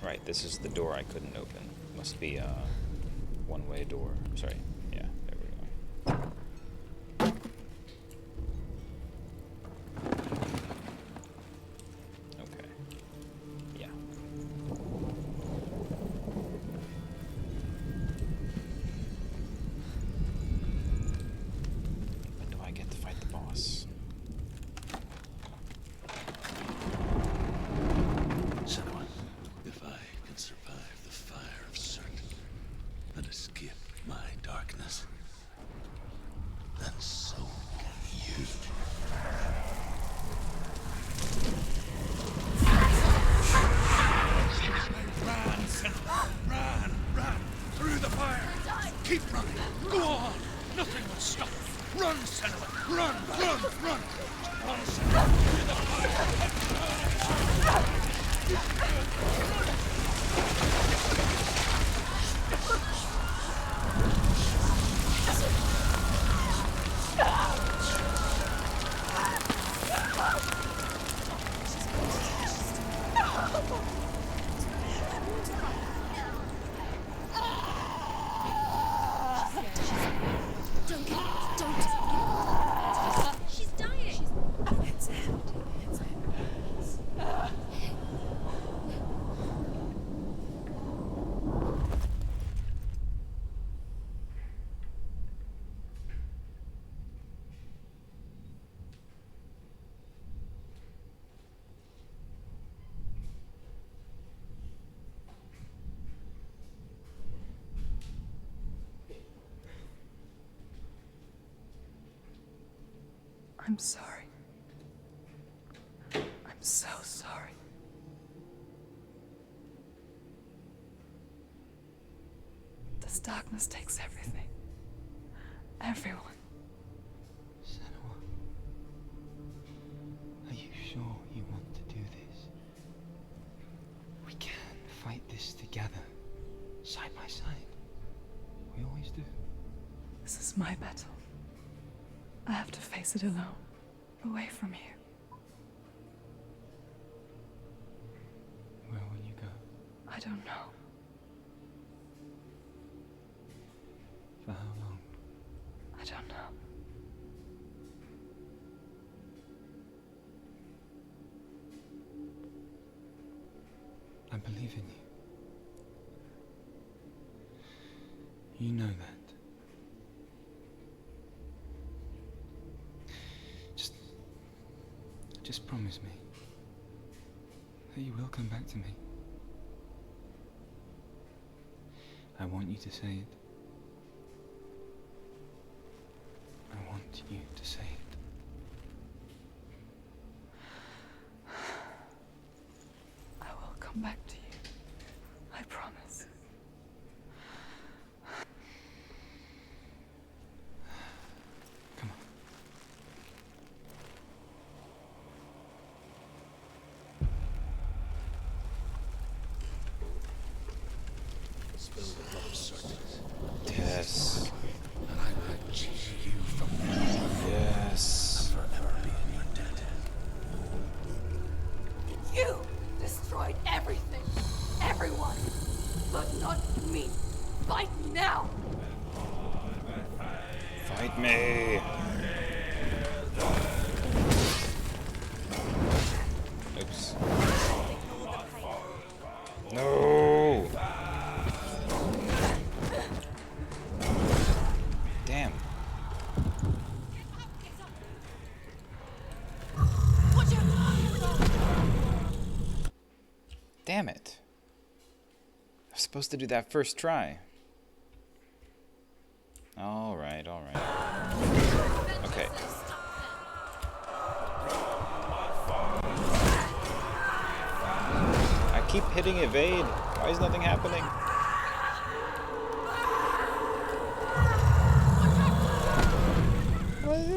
Right, this is the door I couldn't open. Must be a one-way door. Sorry. Yeah, there we go. Okay. Yeah. When do I get to fight the boss? Senua, if I can survive the fire of Surt and escape my darkness, then so can you. Run, Senua! Run! Run! Through the fire! Keep running! Go on! Nothing will stop you! Run, Senua! Run! Run! Run! Run, Senua! Through the fire! Don't give up. Don't give up. She's dying. It's empty. It's empty. I'm sorry. I'm so sorry. This darkness takes everything. Everyone. Senua, are you sure you want to do this? We can fight this together, side by side. We always do. This is my battle. I have to face it alone, away from you. Where will you go? I don't know. For how long? I don't know. I believe in you. You know that. Just promise me that you will come back to me. I want you to say it. I want you to say it. I will come back to you. I promise. spill the blood of certain. Yes. And I will cheat you from Yes. forever be in your debt. You destroyed everything, everyone, but not me. Fight now. Fight me. Oops. No. Damn. Damn it. I was supposed to do that first try. Alright, alright. Okay. I keep hitting evade. Why is nothing happening?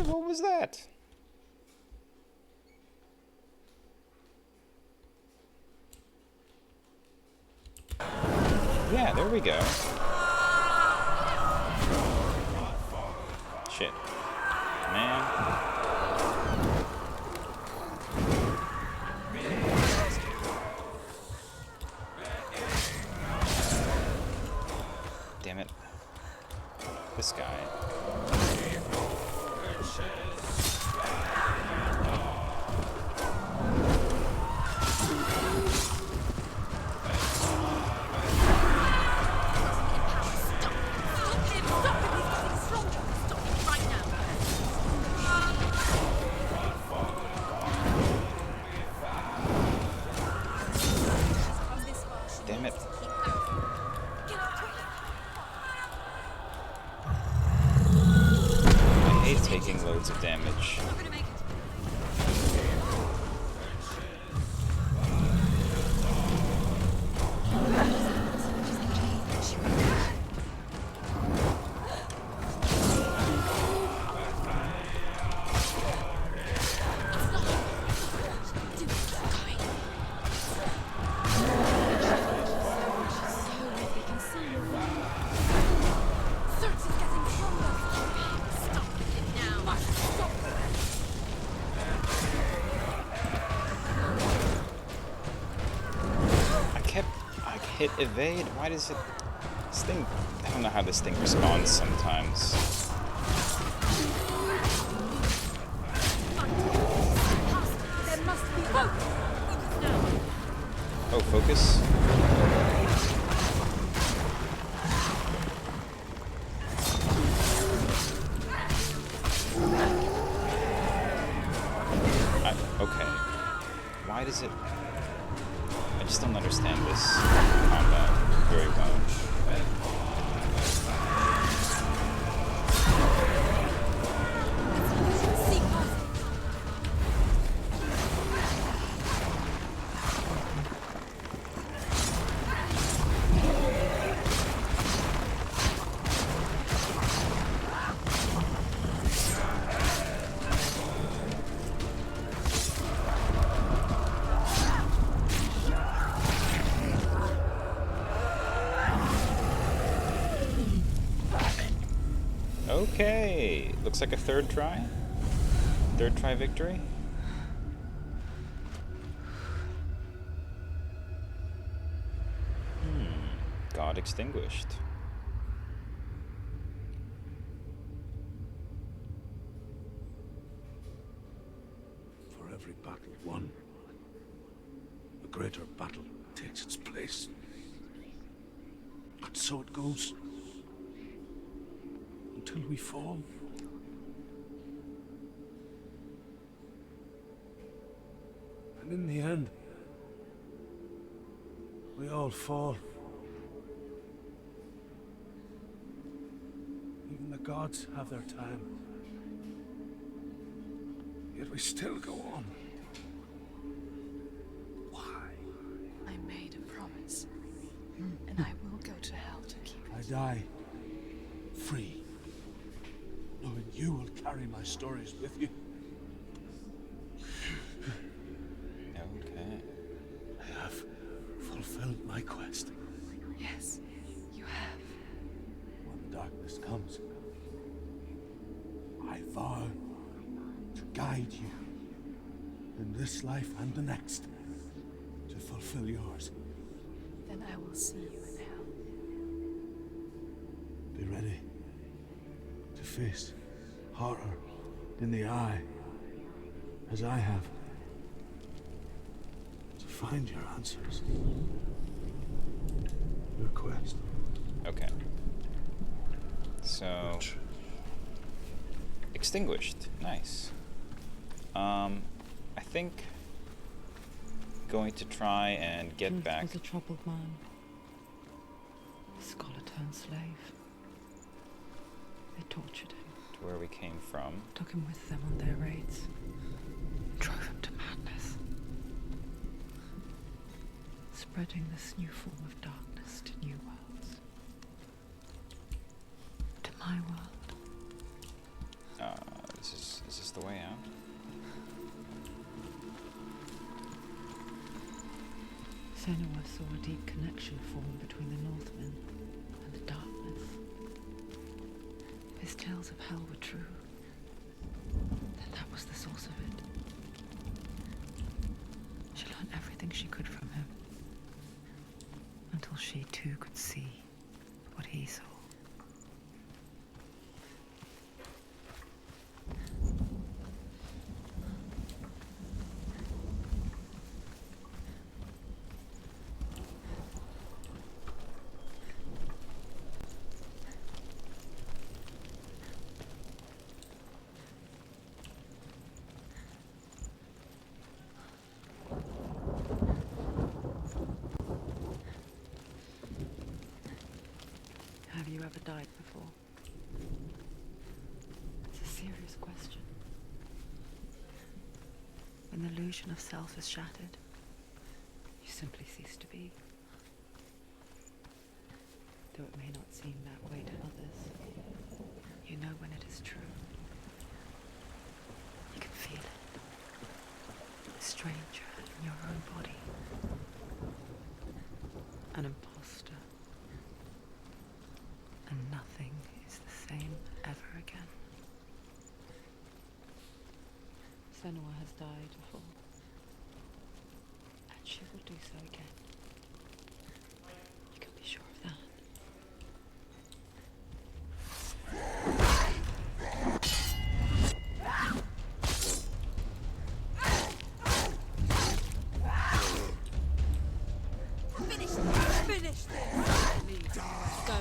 What was that? Yeah, there we go. Shit. Man. Damn it. This guy. Damn it. I hate taking loads of damage. I hit evade. Why does it... This thing... I don't know how this thing responds sometimes. Oh, focus? Okay. Why does it... I just don't understand this combat very well. Okay, looks like a third try. Third try victory. God extinguished. For every battle won, a greater battle takes its place. And so it goes. Until we fall. And in the end, we all fall. Even the gods have their time. Yet we still go on. Why? I made a promise, and I will go to hell to keep it. I die free, knowing you will carry my stories with you. Okay. I have fulfilled my quest. Yes, you vow to guide you in this life and the next, to fulfill yours. Then I will see you in hell. Be ready to face horror in the eye, as I have, to find your answers. Your quest. Okay. So... extinguished. Nice. I think... going to try and get Ruth back... was a troubled man. A scholar turned slave. They tortured him. to where we came from. Took him with them on their raids. Drove him to madness. Spreading this new form of darkness to new worlds. To my world. Is this the way out? Senua saw a deep connection form between the Northmen and the darkness. His tales of hell were true. Then that was the source of it. She learned everything she could from him. Until she too could see what he saw. Have you ever died before? It's a serious question. When the illusion of self is shattered, you simply cease to be. Though it may not seem that way to others, you know when it is true. You can feel it. A stranger in your own body. An imposter. And nothing is the same ever again. Senua has died before, and she will do so again. You can be sure of that. Finish this! Leave. Go.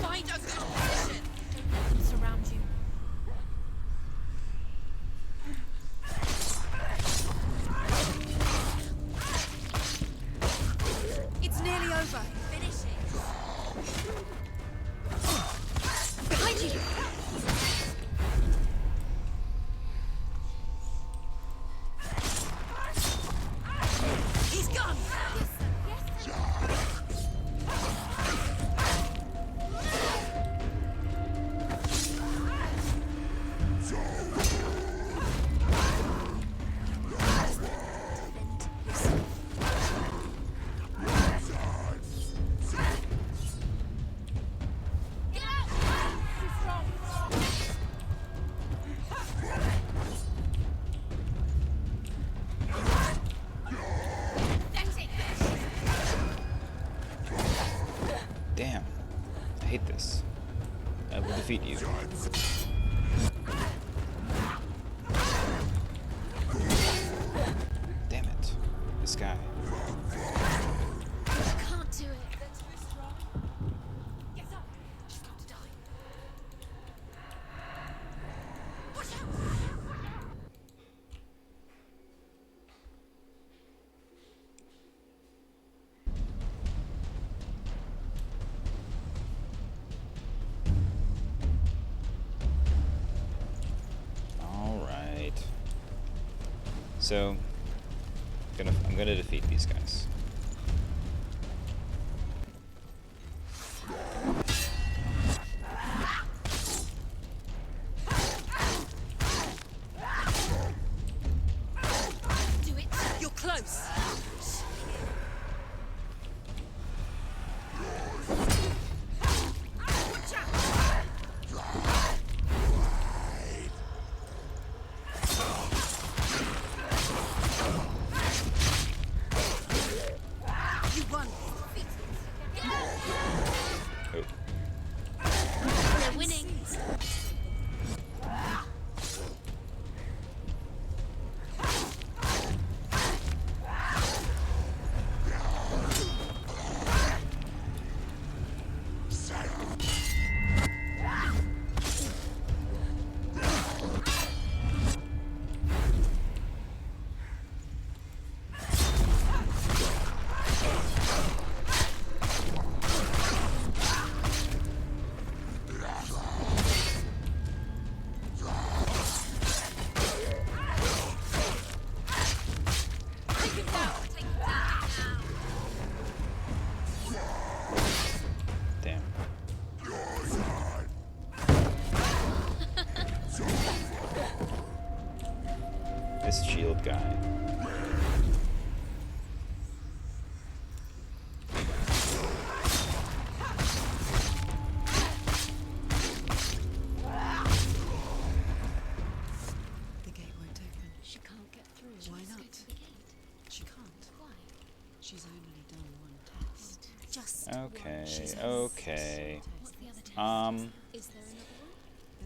Find a good position. Don't let them surround you. It's nearly over. Finish it. Behind you. He's gone. Yes, sir. Yes, sir. Get out! Too strong. That's it. Damn. I hate this. I will defeat you. Damn it. This guy. Can't do it. They're too strong. Get up. She's got to die. Watch out! So, I'm gonna defeat these guys. Do it. You're close. You won. Oh. We're winning. Damn. This shield guy. The gate won't open. She can't get through. Why Let's not? go to the gate. She can't. Why? She's only done one test. Just Okay, one. okay. What's the other test? Is there another one?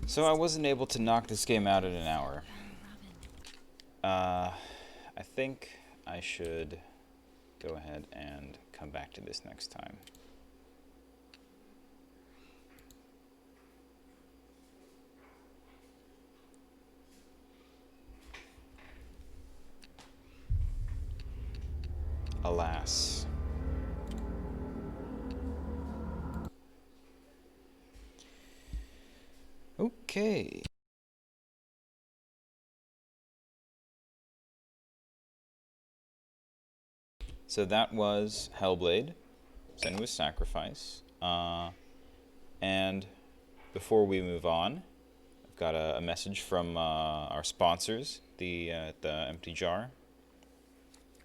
So I wasn't able to knock this game out in an hour. Raven. I think I should go ahead and come back to this next time. Alas. Okay. So that was Hellblade, Senua's Sacrifice. And before we move on, I've got a message from our sponsors, the Empty Jar.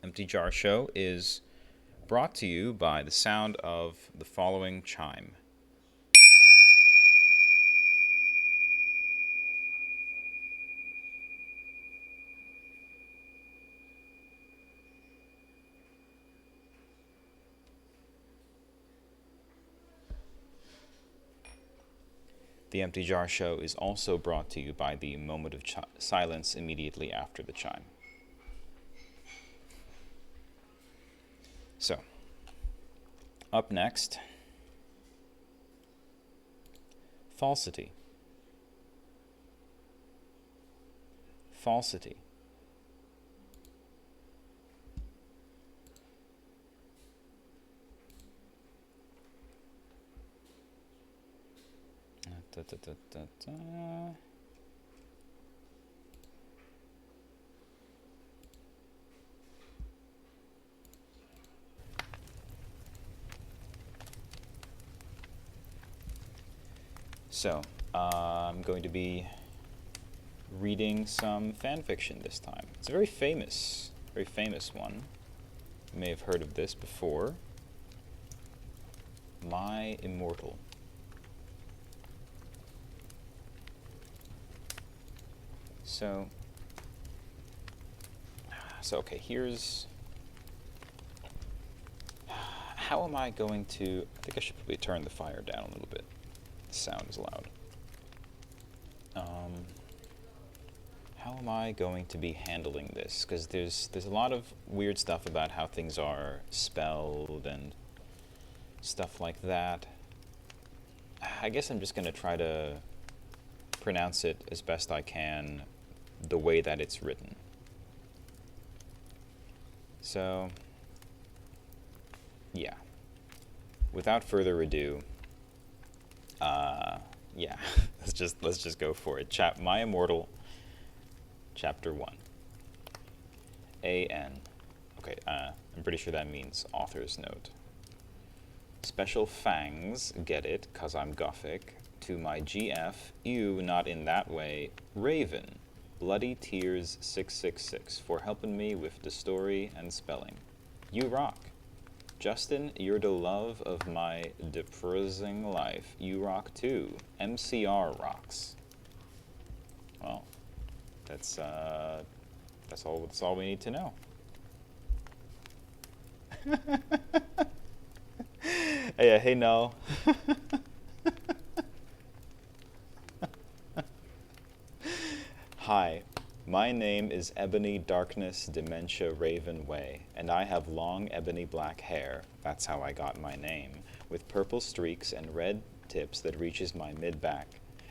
Empty Jar Show is brought to you by the sound of the following chime. The Empty Jar Show is also brought to you by the moment of silence immediately after the chime. So, up next, falsity. Falsity. Da, da, da, da, da. So, I'm going to be reading some fan fiction this time. It's a very famous one. You may have heard of this before. My Immortal. So okay, here's... How am I going to... I think I should probably turn the fire down a little bit. The sound is loud. How am I going to be handling this? Because there's a lot of weird stuff about how things are spelled and stuff like that. I guess I'm just going to try to pronounce it as best I can the way that it's written. So, yeah. Without further ado, yeah, let's just go for it. My Immortal, Chapter 1. A.N. Okay, I'm pretty sure that means author's note. Special thanks, get it, 'cause I'm Gothic, to my GF, ew, not in that way, Raven, Bloody Tears 666, for helping me with the story and spelling. You rock. Justin, you're the love of my depressing life. You rock too. MCR rocks. Well, that's all we need to know. Hey Noel. Hi, my name is Ebony Darkness Dementia Raven Way, and I have long ebony black hair, that's how I got my name, with purple streaks and red tips that reaches my mid-back,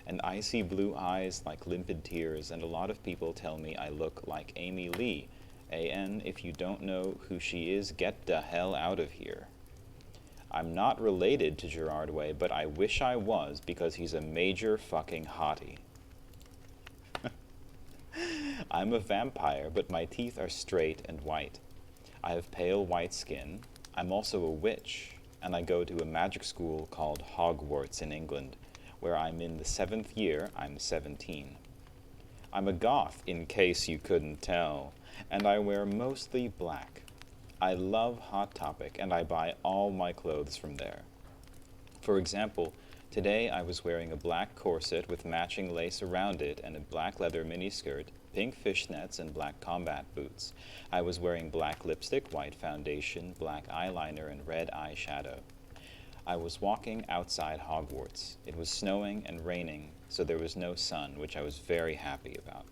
and icy blue eyes like limpid tears, and a lot of people tell me I look like Amy Lee. A.N., if you don't know who she is, get the hell out of here. I'm not related to Gerard Way, but I wish I was because he's a major fucking hottie. I'm a vampire, but my teeth are straight and white. I have pale white skin. I'm also a witch, and I go to a magic school called Hogwarts in England, where I'm in the 7th year. I'm 17. I'm a goth, in case you couldn't tell, and I wear mostly black. I love Hot Topic, and I buy all my clothes from there. For example, today I was wearing a black corset with matching lace around it and a black leather miniskirt, pink fishnets, and black combat boots. I was wearing black lipstick, white foundation, black eyeliner, and red eyeshadow. I was walking outside Hogwarts. It was snowing and raining, so there was no sun, which I was very happy about.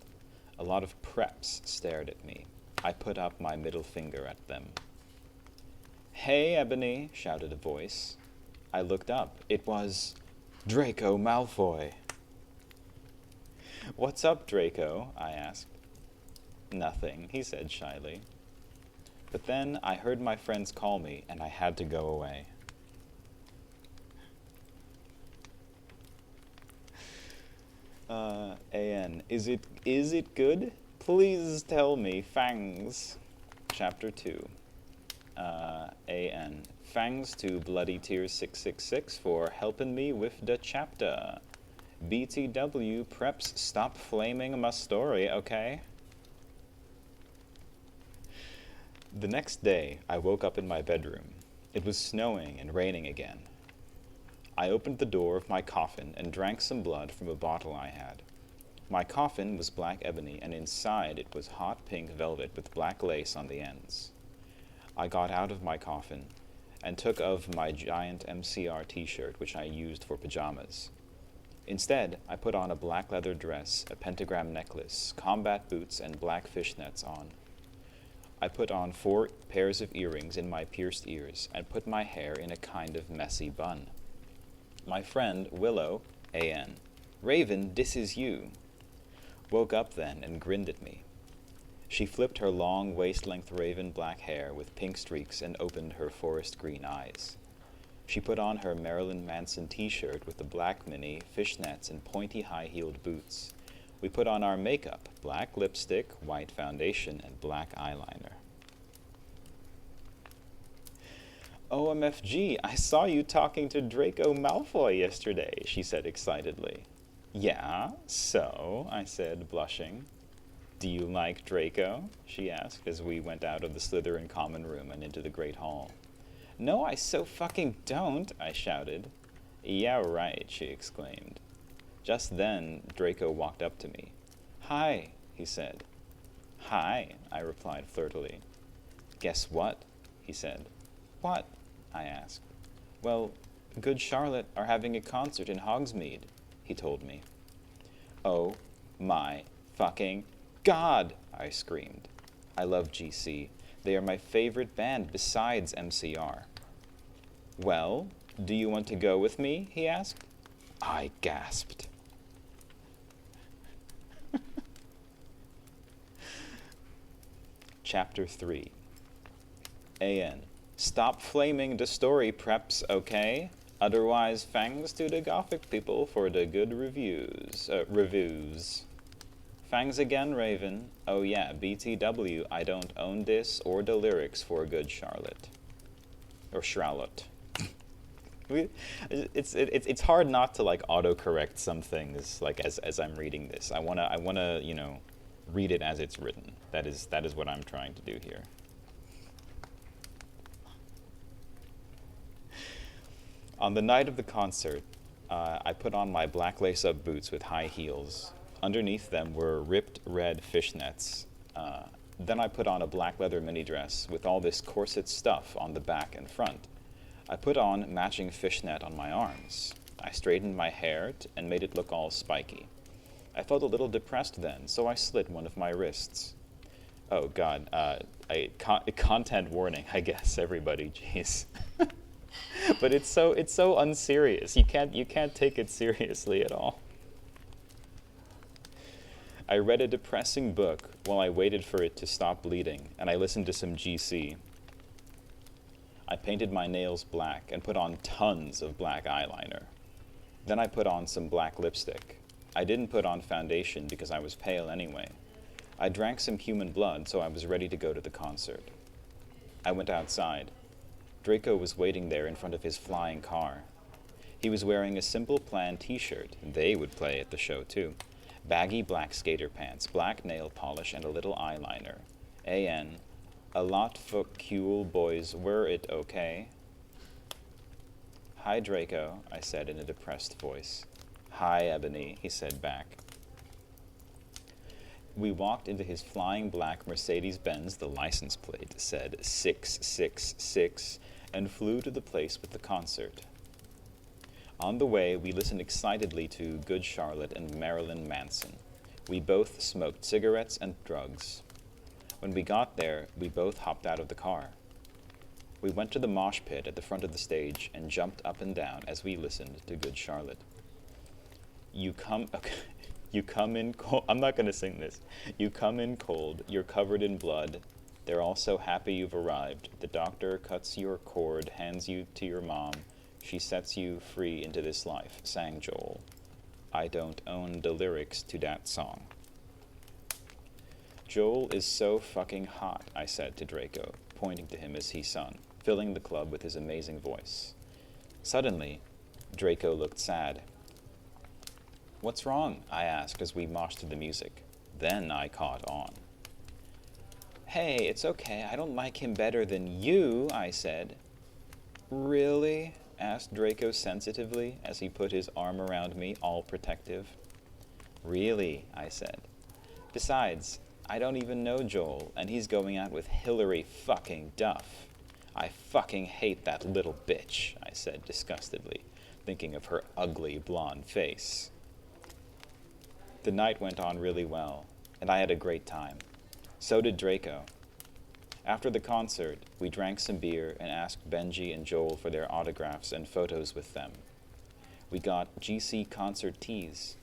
A lot of preps stared at me. I put up my middle finger at them. "Hey, Ebony," shouted a voice. I looked up. It was Draco Malfoy. "What's up, Draco?" I asked. "Nothing," he said shyly. But then I heard my friends call me, and I had to go away. A.N. Is it good? Please tell me, fangs. Chapter 2. A.N. Thanks to Bloody Tears 666 for helping me with the chapter. BTW, preps, stop flaming my story, okay? The next day, I woke up in my bedroom. It was snowing and raining again. I opened the door of my coffin and drank some blood from a bottle I had. My coffin was black ebony, and inside it was hot pink velvet with black lace on the ends. I got out of my coffin and took of my giant MCR t-shirt, which I used for pajamas. Instead, I put on a black leather dress, a pentagram necklace, combat boots, and black fishnets on. I put on 4 pairs of earrings in my pierced ears and put my hair in a kind of messy bun. My friend, Willow, A.N., Raven, this is you, woke up then and grinned at me. She flipped her long waist-length raven black hair with pink streaks and opened her forest green eyes. She put on her Marilyn Manson t-shirt with the black mini, fishnets, and pointy high-heeled boots. We put on our makeup, black lipstick, white foundation, and black eyeliner. "OMFG, I saw you talking to Draco Malfoy yesterday," she said excitedly. "Yeah, so?" I said, blushing. "Do you like Draco?" she asked as we went out of the Slytherin common room and into the Great Hall. "No, I so fucking don't," I shouted. "Yeah, right," she exclaimed. Just then, Draco walked up to me. "Hi," he said. "Hi," I replied flirtily. "Guess what?" he said. "What?" I asked. "Well, Good Charlotte are having a concert in Hogsmeade," he told me. "Oh my fucking God!" I screamed. I love GC. They are my favorite band besides MCR. "Well, do you want to go with me?" he asked. I gasped. Chapter 3. A.N. Stop flaming the story, preps, okay? Otherwise, thanks to the Gothic people for the good reviews. Fangs again, Raven. Oh yeah, BTW, I don't own this or the lyrics for Good Charlotte. Or Charlotte. It's hard not to like autocorrect some things like as I'm reading this. I wanna you know, read it as it's written. That is what I'm trying to do here. On the night of the concert, I put on my black lace-up boots with high heels. Underneath them were ripped red fishnets. Then I put on a black leather mini dress with all this corset stuff on the back and front. I put on matching fishnet on my arms. I straightened my hair and made it look all spiky. I felt a little depressed then, so I slit one of my wrists. Oh God, content warning, I guess, everybody, jeez. But it's so unserious. You can't take it seriously at all. I read a depressing book while I waited for it to stop bleeding, and I listened to some GC. I painted my nails black and put on tons of black eyeliner. Then I put on some black lipstick. I didn't put on foundation because I was pale anyway. I drank some human blood, so I was ready to go to the concert. I went outside. Draco was waiting there in front of his flying car. He was wearing a Simple Plan t-shirt. They would play at the show too. Baggy black skater pants, black nail polish, and a little eyeliner. A.N. A lot for cool boys, were it okay? Hi, Draco, I said in a depressed voice. Hi, Ebony, he said back. We walked into his flying black Mercedes-Benz. The license plate said 666, and flew to the place with the concert. On the way, we listened excitedly to Good Charlotte and Marilyn Manson. We both smoked cigarettes and drugs. When we got there, we both hopped out of the car. We went to the mosh pit at the front of the stage and jumped up and down as we listened to Good Charlotte. You come in cold. I'm not going to sing this. You come in cold. You're covered in blood. They're all so happy you've arrived. The doctor cuts your cord, hands you to your mom. She sets you free into this life, sang Joel. I don't own the lyrics to that song. Joel is so fucking hot, I said to Draco, pointing to him as he sung, filling the club with his amazing voice. Suddenly, Draco looked sad. What's wrong? I asked as we moshed to the music. Then I caught on. Hey, it's okay. I don't like him better than you, I said. Really? Asked Draco sensitively as he put his arm around me, all protective. Really, I said. Besides, I don't even know Joel, and he's going out with Hillary fucking Duff. I fucking hate that little bitch, I said disgustedly, thinking of her ugly blonde face. The night went on really well, and I had a great time. So did Draco. After the concert, we drank some beer and asked Benji and Joel for their autographs and photos with them. We got GC concert tees.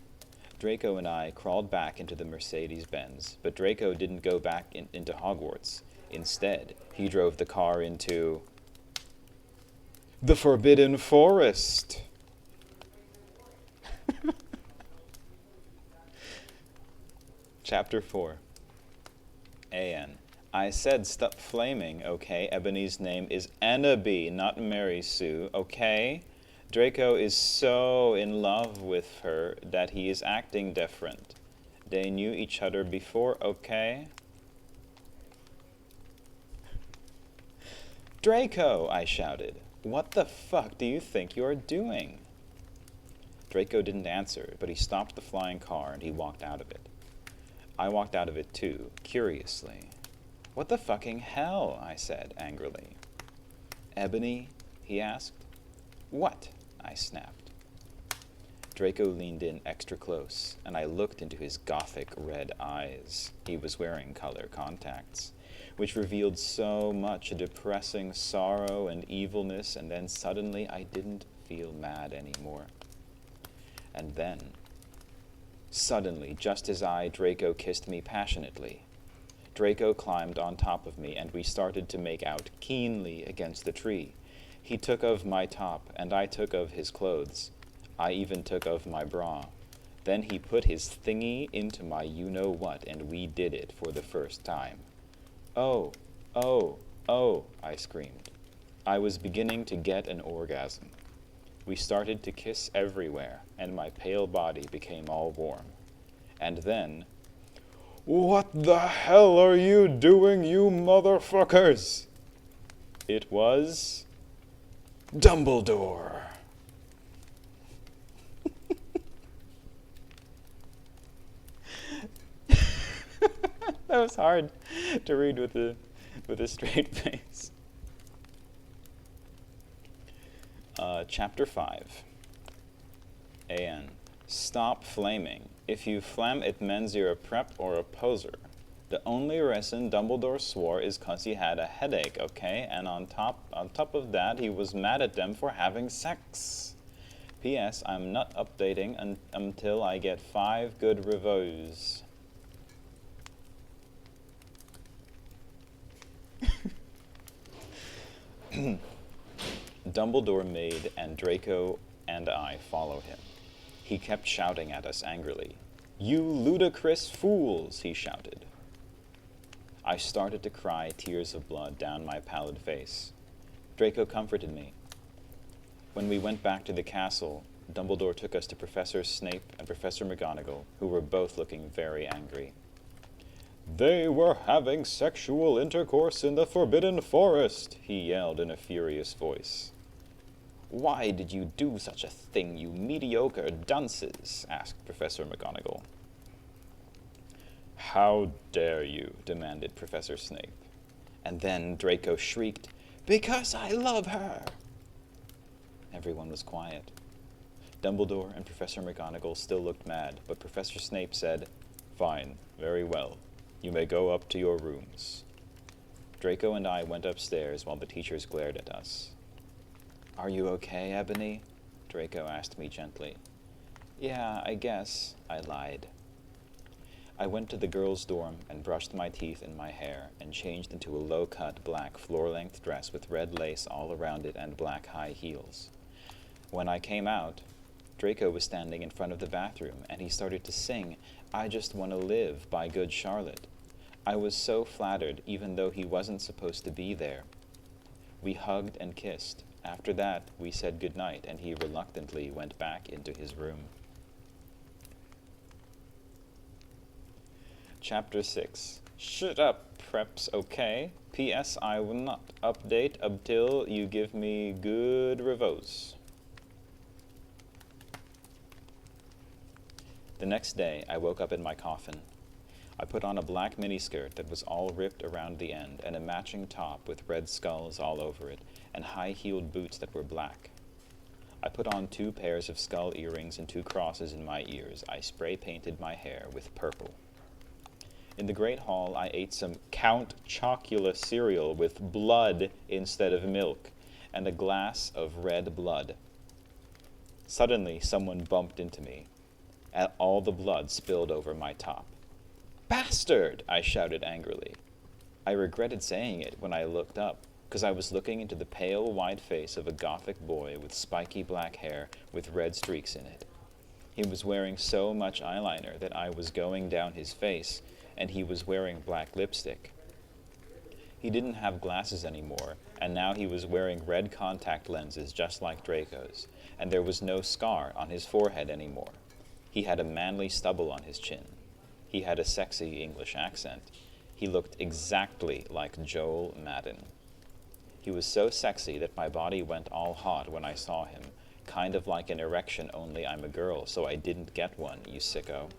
Draco and I crawled back into the Mercedes-Benz, but Draco didn't go back into Hogwarts. Instead, he drove the car into the Forbidden Forest. Chapter 4. A.N. I said stop flaming, okay? Ebony's name is Annaby, not Mary Sue, okay? Draco is so in love with her that he is acting different. They knew each other before, okay? Draco, I shouted. What the fuck do you think you're doing? Draco didn't answer, but he stopped the flying car and he walked out of it. I walked out of it too, curiously. What the fucking hell? I said angrily. Ebony? He asked. What? I snapped. Draco leaned in extra close, and I looked into his gothic red eyes. He was wearing color contacts, which revealed so much, a depressing sorrow and evilness, and then suddenly I didn't feel mad anymore. And then, suddenly, just as Draco kissed me passionately, Draco climbed on top of me, and we started to make out keenly against the tree. He took of my top, and I took of his clothes. I even took of my bra. Then he put his thingy into my you-know-what, and we did it for the first time. Oh, oh, oh, I screamed. I was beginning to get an orgasm. We started to kiss everywhere, and my pale body became all warm. And then, "What the hell are you doing, you motherfuckers?" It was Dumbledore. That was hard to read with a straight face. Chapter 5. A.N. Stop flaming. If you phlegm, it means you're a prep or a poser. The only reason Dumbledore swore is 'cause he had a headache, okay? And on top of that, he was mad at them for having sex. P.S. I'm not updating until I get 5 good reviews. Dumbledore made, and Draco and I follow him. He kept shouting at us angrily. "You ludicrous fools!" he shouted. I started to cry tears of blood down my pallid face. Draco comforted me. When we went back to the castle, Dumbledore took us to Professor Snape and Professor McGonagall, who were both looking very angry. "They were having sexual intercourse in the Forbidden Forest," he yelled in a furious voice. "Why did you do such a thing, you mediocre dunces?" asked Professor McGonagall. "How dare you?" demanded Professor Snape. And then Draco shrieked, "Because I love her!" Everyone was quiet. Dumbledore and Professor McGonagall still looked mad, but Professor Snape said, "Fine, very well. You may go up to your rooms." Draco and I went upstairs while the teachers glared at us. "Are you okay, Ebony?" Draco asked me gently. "Yeah, I guess," I lied. I went to the girls' dorm and brushed my teeth and my hair and changed into a low-cut black floor-length dress with red lace all around it and black high heels. When I came out, Draco was standing in front of the bathroom and he started to sing "I Just Want to Live" by Good Charlotte. I was so flattered, even though he wasn't supposed to be there. We hugged and kissed. After that, we said goodnight, and he reluctantly went back into his room. Chapter 6. Shut up, preps, okay? P.S. I will not update until you give me good revos. The next day, I woke up in my coffin. I put on a black miniskirt that was all ripped around the end and a matching top with red skulls all over it and high-heeled boots that were black. I put on 2 pairs of skull earrings and 2 crosses in my ears. I spray-painted my hair with purple. In the Great Hall, I ate some Count Chocula cereal with blood instead of milk and a glass of red blood. Suddenly, someone bumped into me. All the blood spilled over my top. "Bastard!" I shouted angrily. I regretted saying it when I looked up, because I was looking into the pale white face of a gothic boy with spiky black hair with red streaks in it. He was wearing so much eyeliner that I was going down his face, and he was wearing black lipstick. He didn't have glasses anymore, and now he was wearing red contact lenses just like Draco's, and there was no scar on his forehead anymore. He had a manly stubble on his chin. He had a sexy English accent. He looked exactly like Joel Madden. He was so sexy that my body went all hot when I saw him, kind of like an erection, only I'm a girl, so I didn't get one, you sicko.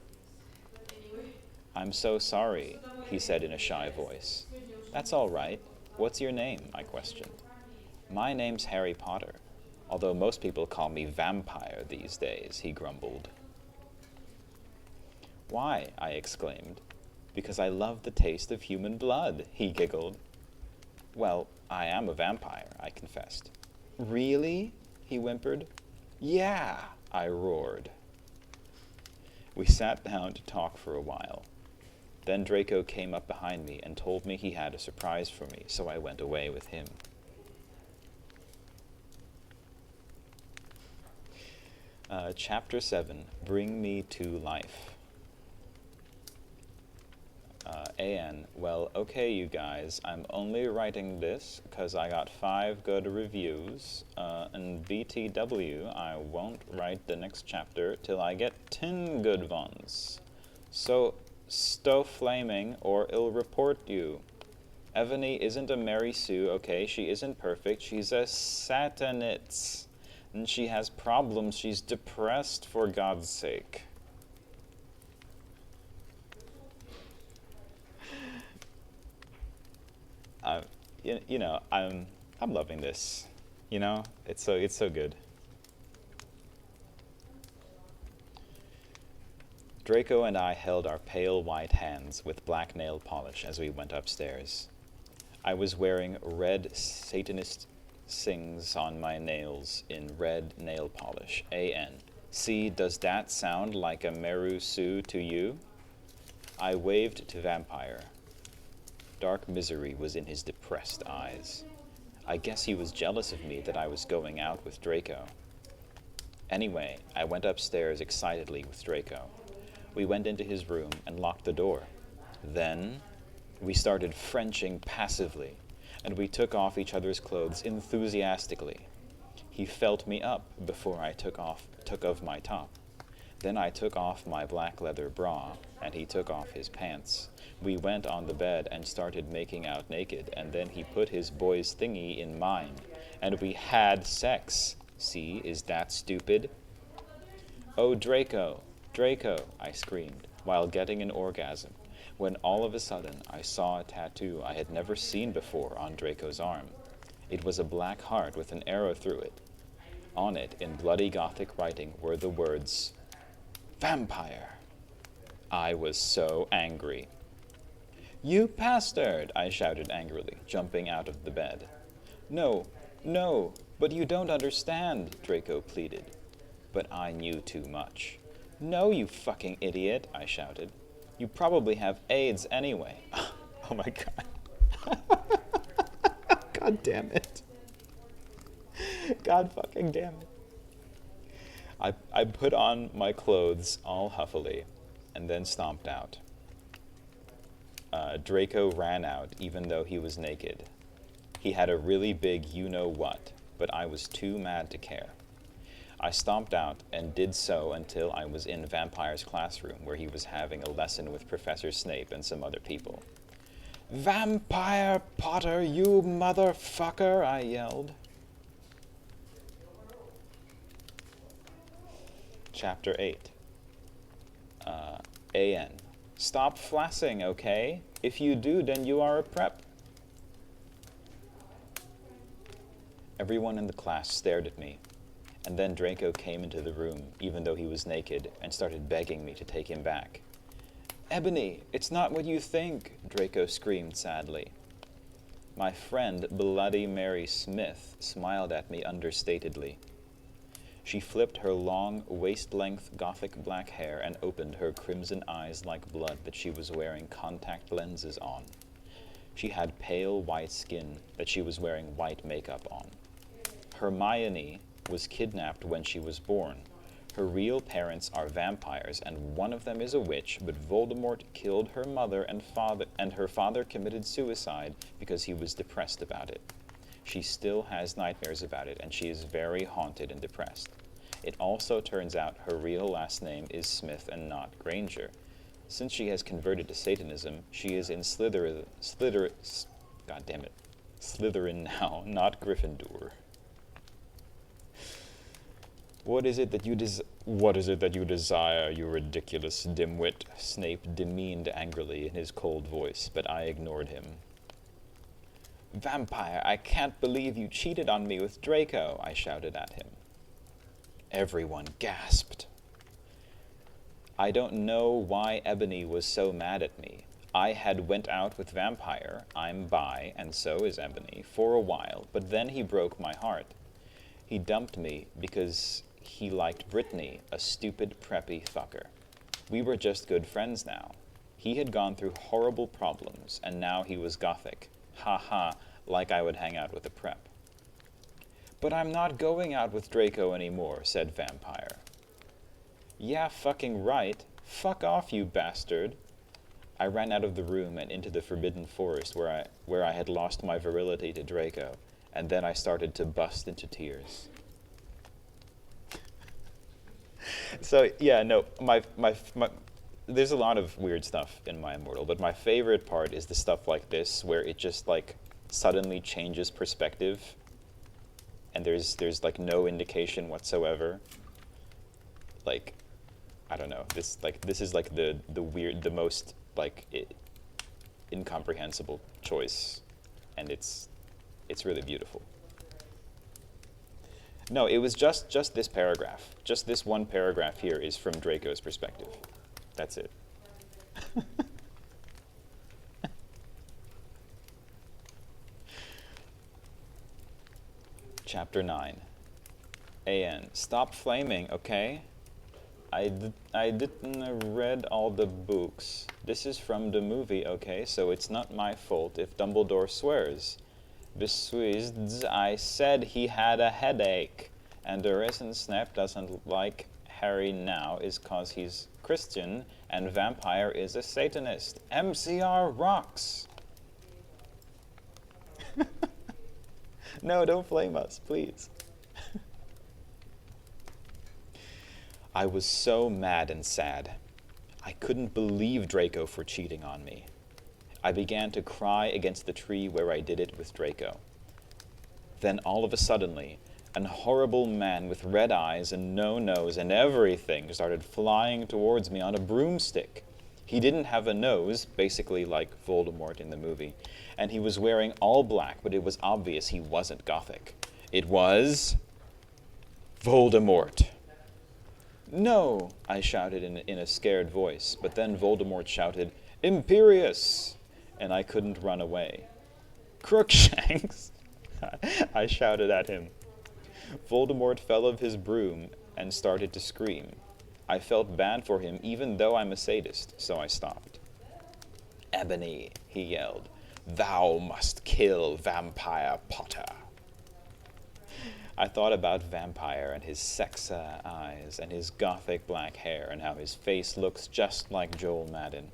"I'm so sorry," he said in a shy voice. "That's all right. What's your name?" I questioned. "My name's Harry Potter, although most people call me Vampire these days," he grumbled. "Why?" I exclaimed. "Because I love the taste of human blood," he giggled. "Well, I am a vampire," I confessed. "Really?" he whimpered. "Yeah," I roared. We sat down to talk for a while. Then Draco came up behind me and told me he had a surprise for me, so I went away with him. Chapter 7, Bring Me to Life. AN, well, okay, you guys, I'm only writing this because I got 5 good reviews, and BTW, I won't write the next chapter till I get 10 good ones. So, stow flaming or I'll report you. Ebony isn't a Mary Sue, okay? She isn't perfect. She's a satanitz. And she has problems. She's depressed, for God's sake. You know, I'm loving this. You know, it's so good. Draco and I held our pale white hands with black nail polish as we went upstairs. I was wearing red Satanist sings on my nails in red nail polish. AN. See, does that sound like a Meru Sue to you? I waved to Vampire. Dark misery was in his depressed eyes. I guess he was jealous of me that I was going out with Draco. Anyway, I went upstairs excitedly with Draco. We went into his room and locked the door. Then we started Frenching passively, and we took off each other's clothes enthusiastically. He felt me up before I took off my top. Then I took off my black leather bra, and he took off his pants. We went on the bed and started making out naked, and then he put his boy's thingy in mine, and we had sex. See, is that stupid? Oh, Draco, Draco, I screamed, while getting an orgasm, when all of a sudden I saw a tattoo I had never seen before on Draco's arm. It was a black heart with an arrow through it. On it, in bloody Gothic writing, were the words, Vampire. I was so angry. You bastard, I shouted angrily, jumping out of the bed. No, no, but you don't understand, Draco pleaded. But I knew too much. No, you fucking idiot, I shouted. You probably have AIDS anyway. Oh my god. God damn it. God fucking damn it. I put on my clothes all huffily, and then stomped out. Draco ran out, even though he was naked. He had a really big you-know-what, but I was too mad to care. I stomped out and did so until I was in Vampire's classroom, where he was having a lesson with Professor Snape and some other people. Vampire Potter, you motherfucker, I yelled. Chapter 8. AN. Stop flassing, okay? If you do, then you are a prep. Everyone in the class stared at me, and then Draco came into the room, even though he was naked, and started begging me to take him back. Ebony, it's not what you think, Draco screamed sadly. My friend, Bloody Mary Smith, smiled at me understatedly. She flipped her long, waist-length Gothic black hair and opened her crimson eyes like blood that she was wearing contact lenses on. She had pale white skin that she was wearing white makeup on. Hermione was kidnapped when she was born. Her real parents are vampires, and one of them is a witch, but Voldemort killed her mother and her father committed suicide because he was depressed about it. She still has nightmares about it, and she is very haunted and depressed. It also turns out her real last name is Smith and not Granger. Since she has converted to Satanism, she is in Slytherin now, not Gryffindor. What is it that you desire, you ridiculous dimwit? Snape demeaned angrily in his cold voice, but I ignored him. Vampire, I can't believe you cheated on me with Draco, I shouted at him. Everyone gasped. I don't know why Ebony was so mad at me. I had went out with Vampire, I'm bi, and so is Ebony, for a while, but then he broke my heart. He dumped me because he liked Brittany, a stupid preppy fucker. We were just good friends now. He had gone through horrible problems, and now he was Gothic. Ha ha, like I would hang out with a prep. But I'm not going out with Draco anymore, said Vampire. Yeah, fucking right. Fuck off, you bastard. I ran out of the room and into the forbidden forest where I had lost my virility to Draco, and then I started to bust into tears. So yeah, no, my there's a lot of weird stuff in My Immortal, but my favorite part is the stuff like this where it just like suddenly changes perspective, and there's like no indication whatsoever. Like, I don't know, this is like the weird, the most like incomprehensible choice, and it's really beautiful. No, it was just this paragraph. Just this one paragraph here is from Draco's perspective. That's it. Chapter 9. AN. Stop flaming, okay? I didn't read all the books. This is from the movie, okay? So it's not my fault if Dumbledore swears. Besides, I said he had a headache. And the reason Snape doesn't like Harry now is 'cause he's Christian and Vampire is a Satanist. MCR rocks! No, don't flame us, please. I was so mad and sad. I couldn't believe Draco for cheating on me. I began to cry against the tree where I did it with Draco. Then all of a suddenly, an horrible man with red eyes and no nose and everything started flying towards me on a broomstick. He didn't have a nose, basically like Voldemort in the movie, and he was wearing all black, but it was obvious he wasn't Gothic. It was Voldemort. No, I shouted in a scared voice, but then Voldemort shouted, Imperious! And I couldn't run away. Crookshanks! I shouted at him. Voldemort fell off his broom and started to scream. I felt bad for him even though I'm a sadist, so I stopped. Ebony, he yelled, thou must kill Vampire Potter. I thought about Vampire and his sexa eyes and his gothic black hair and how his face looks just like Joel Madden.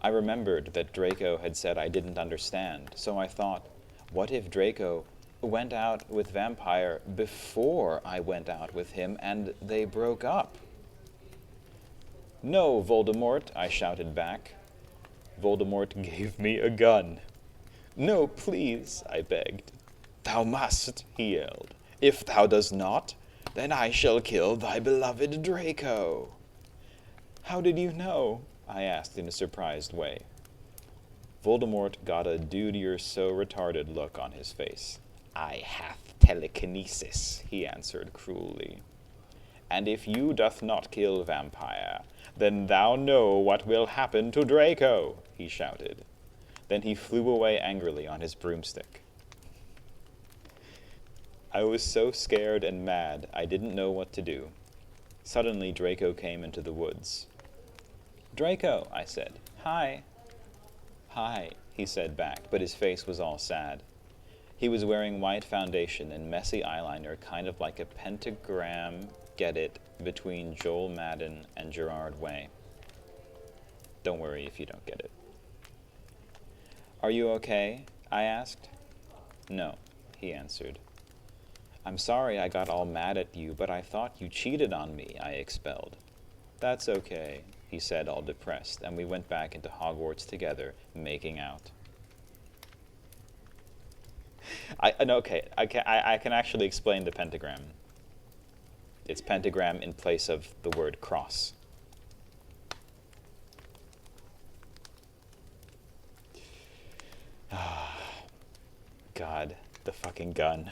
I remembered that Draco had said I didn't understand, so I thought, what if Draco went out with Vampire before I went out with him and they broke up? No, Voldemort, I shouted back. Voldemort gave me a gun. No, please, I begged. Thou must, he yelled. If thou dost not, then I shall kill thy beloved Draco. How did you know? I asked in a surprised way. Voldemort got a dude-you're-so-retarded look on his face. I hath telekinesis, he answered cruelly. And if you doth not kill Vampire, then thou know what will happen to Draco, he shouted. Then he flew away angrily on his broomstick. I was so scared and mad, I didn't know what to do. Suddenly, Draco came into the woods. Draco, I said. Hi. Hi, he said back, but his face was all sad. He was wearing white foundation and messy eyeliner, kind of like a pentagram, get it, between Joel Madden and Gerard Way. Don't worry if you don't get it. Are you okay? I asked. No, he answered. I'm sorry I got all mad at you, but I thought you cheated on me, I expelled. That's okay, he said, all depressed, and we went back into Hogwarts together, making out. I can actually explain the pentagram. It's pentagram in place of the word cross. God, the fucking gun.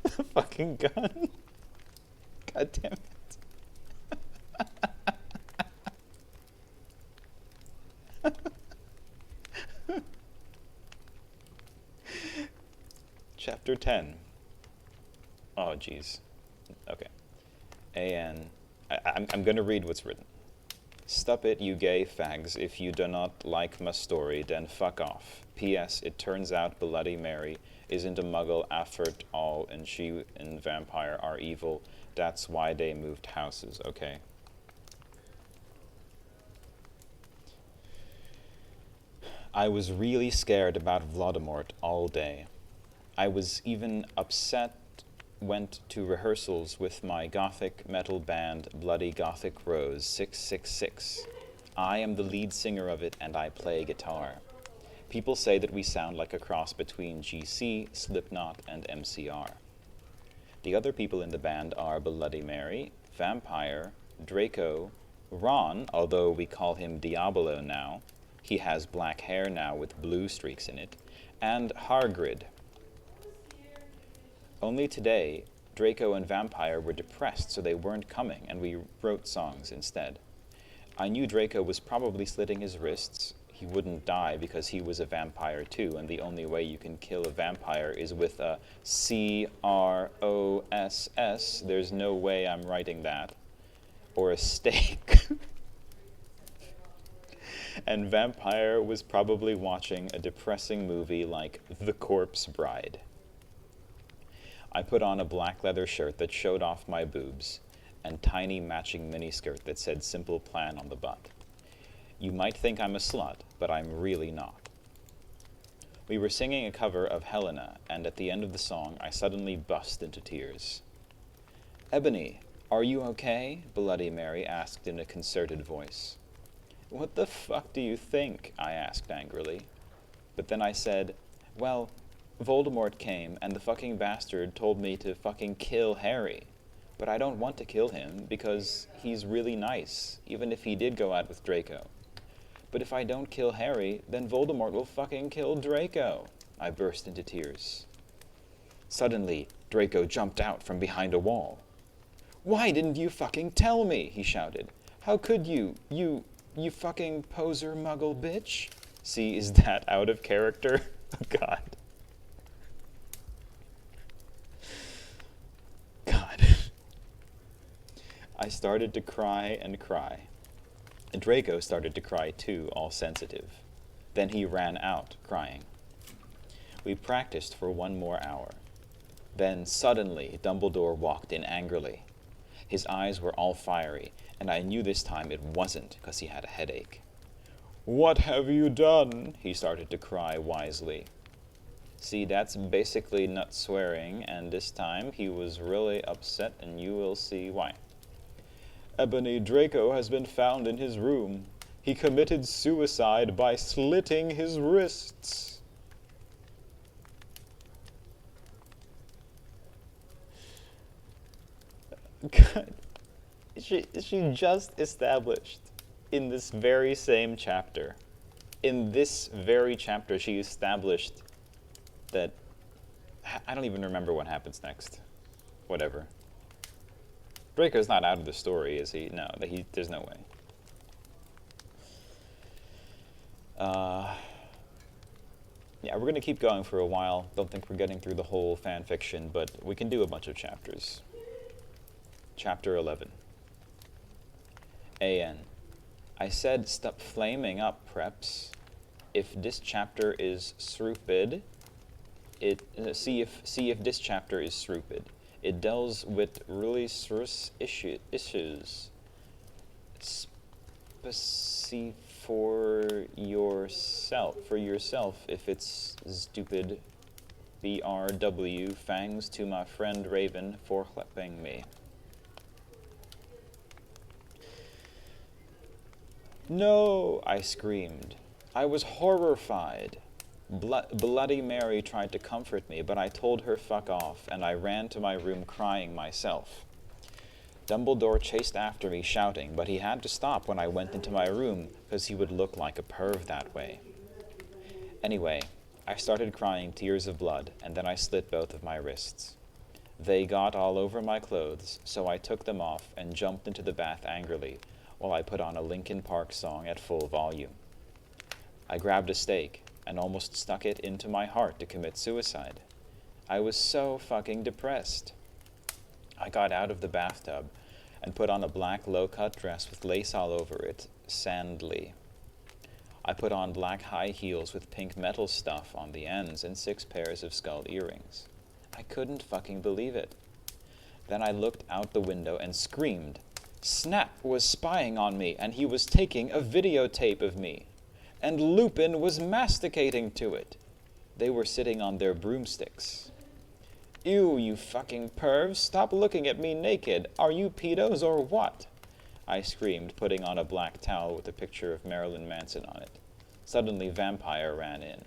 The fucking gun. God damn it. Chapter 10. Oh, jeez. Okay. I'm going to read what's written. Stop it, you gay fags. If you do not like my story, then fuck off. P.S. It turns out Bloody Mary isn't a muggle after all, and she and vampire are evil. That's why they moved houses, okay? I was really scared about Voldemort all day. I was even upset, went to rehearsals with my gothic metal band Bloody Gothic Rose 666. I am the lead singer of it and I play guitar. People say that we sound like a cross between GC, Slipknot, and MCR. The other people in the band are Bloody Mary, Vampire, Draco, Ron, although we call him Diabolo now. He has black hair now with blue streaks in it, and Hargrid. Only today, Draco and Vampire were depressed, so they weren't coming, and we wrote songs instead. I knew Draco was probably slitting his wrists. He wouldn't die because he was a vampire too, and the only way you can kill a vampire is with a C-R-O-S-S. There's no way I'm writing that. Or a stake. And Vampire was probably watching a depressing movie like The Corpse Bride. I put on a black leather shirt that showed off my boobs, and tiny matching miniskirt that said Simple Plan on the butt. You might think I'm a slut, but I'm really not. We were singing a cover of Helena, and at the end of the song, I suddenly burst into tears. Ebony, are you okay? Bloody Mary asked in a concerted voice. What the fuck do you think? I asked angrily. But then I said, well, Voldemort came and the fucking bastard told me to fucking kill Harry. But I don't want to kill him because he's really nice, even if he did go out with Draco. But if I don't kill Harry, then Voldemort will fucking kill Draco. I burst into tears. Suddenly, Draco jumped out from behind a wall. Why didn't you fucking tell me? He shouted. How could you? You fucking poser muggle bitch? See, is that out of character? Oh, God. God. I started to cry and cry. And Draco started to cry too, all sensitive. Then he ran out, crying. We practiced for 1 more hour. Then, suddenly, Dumbledore walked in angrily. His eyes were all fiery, and I knew this time it wasn't because he had a headache. What have you done? He started to cry wisely. See, that's basically not swearing, and this time he was really upset, and you will see why. Ebony, Draco has been found in his room. He committed suicide by slitting his wrists. God. She just established in this very same chapter, she established that, I don't even remember what happens next. Whatever. Draco's not out of the story, is he? No, there's no way. Yeah, we're going to keep going for a while. Don't think we're getting through the whole fan fiction, but we can do a bunch of chapters. Chapter 11. A.N. I said stop flaming up, preps. If this chapter is stupid, see if this chapter is stupid. It deals with really serious issues. For yourself, if it's stupid. BRW, thanks to my friend Raven for helping me. No, I screamed. I was horrified. Bloody Mary tried to comfort me, but I told her fuck off, and I ran to my room crying myself. Dumbledore chased after me shouting, but he had to stop when I went into my room, because he would look like a perv that way. Anyway, I started crying tears of blood, and then I slit both of my wrists. They got all over my clothes, so I took them off and jumped into the bath angrily, while I put on a Linkin Park song at full volume. I grabbed a stake and almost stuck it into my heart to commit suicide. I was so fucking depressed. I got out of the bathtub and put on a black low-cut dress with lace all over it, Sandly. I put on black high heels with pink metal stuff on the ends and 6 pairs of skull earrings. I couldn't fucking believe it. Then I looked out the window and screamed. Snap was spying on me, and he was taking a videotape of me. And Lupin was masticating to it. They were sitting on their broomsticks. Ew, you fucking pervs, stop looking at me naked. Are you pedos or what? I screamed, putting on a black towel with a picture of Marilyn Manson on it. Suddenly, Vampire ran in.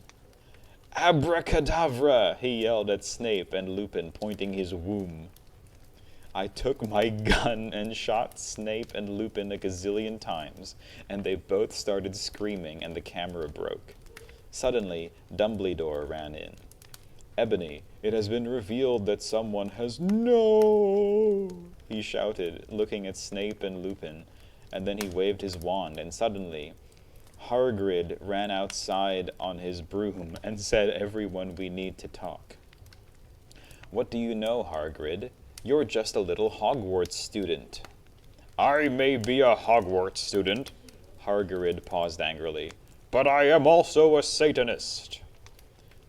Abracadabra! He yelled at Snape and Lupin, pointing his womb. I took my gun and shot Snape and Lupin a gazillion times, and they both started screaming and the camera broke. Suddenly, Dumbledore ran in. Ebony, it has been revealed that someone has... No! He shouted, looking at Snape and Lupin, and then he waved his wand, and suddenly, Hagrid ran outside on his broom and said, Everyone, we need to talk. What do you know, Hagrid? You're just a little Hogwarts student. I may be a Hogwarts student, Hagrid paused angrily, but I am also a Satanist.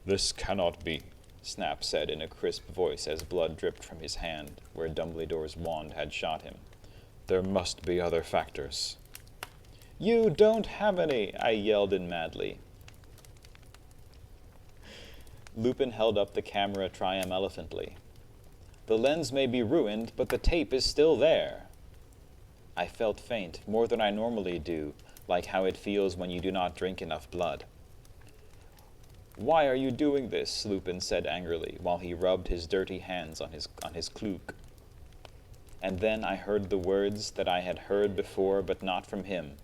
This cannot be, Snap said in a crisp voice as blood dripped from his hand where Dumbledore's wand had shot him. There must be other factors. You don't have any, I yelled in madly. Lupin held up the camera triumphantly. The lens may be ruined, but the tape is still there. I felt faint, more than I normally do, like how it feels when you do not drink enough blood. Why are you doing this? Lupin said angrily, while he rubbed his dirty hands on his cloak. And then I heard the words that I had heard before, but not from him.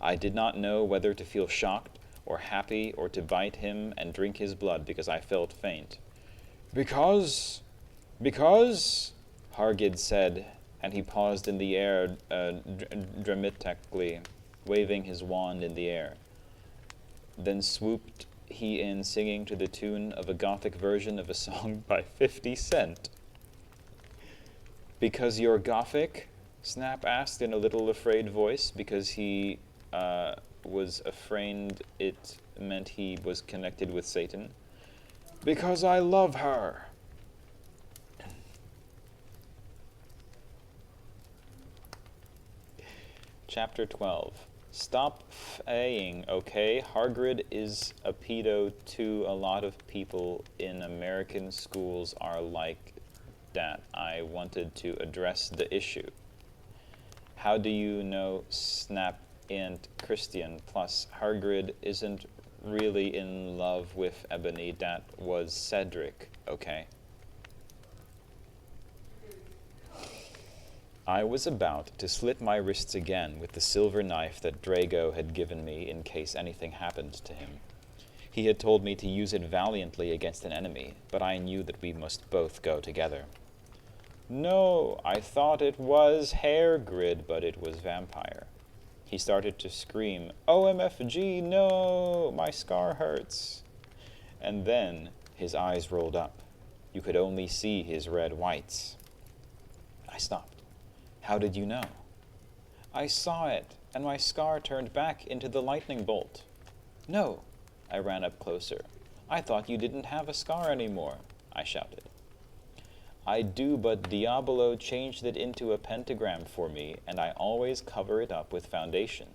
I did not know whether to feel shocked or happy or to bite him and drink his blood because I felt faint. Because, Hagrid said, and he paused in the air dramatically, waving his wand in the air. Then swooped he in, singing to the tune of a gothic version of a song by 50 Cent. Because you're gothic? Snap asked in a little afraid voice, because he was afraid it meant he was connected with Satan. Because I love her. Chapter 12. Stop faying, okay? Hagrid is a pedo too. A lot of people in American schools are like that. I wanted to address the issue. How do you know Snap and Christian? Plus, Hagrid isn't really in love with Ebony. That was Cedric, okay? I was about to slit my wrists again with the silver knife that Drago had given me in case anything happened to him. He had told me to use it valiantly against an enemy, but I knew that we must both go together. No, I thought it was Hagrid, but it was Vampire. He started to scream, OMFG, no, my scar hurts. And then his eyes rolled up. You could only see his red whites. I stopped. How did you know? I saw it, and my scar turned back into the lightning bolt. No, I ran up closer. I thought you didn't have a scar anymore, I shouted. I do, but Diabolo changed it into a pentagram for me, and I always cover it up with foundation,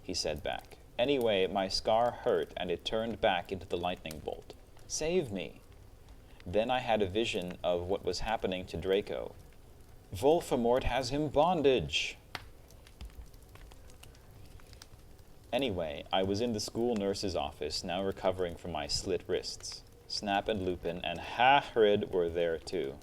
he said back. Anyway, my scar hurt, and it turned back into the lightning bolt. Save me. Then I had a vision of what was happening to Draco. Voldemort has him bondage. Anyway, I was in the school nurse's office, now recovering from my slit wrists. Snap and Lupin and Hagrid were there too.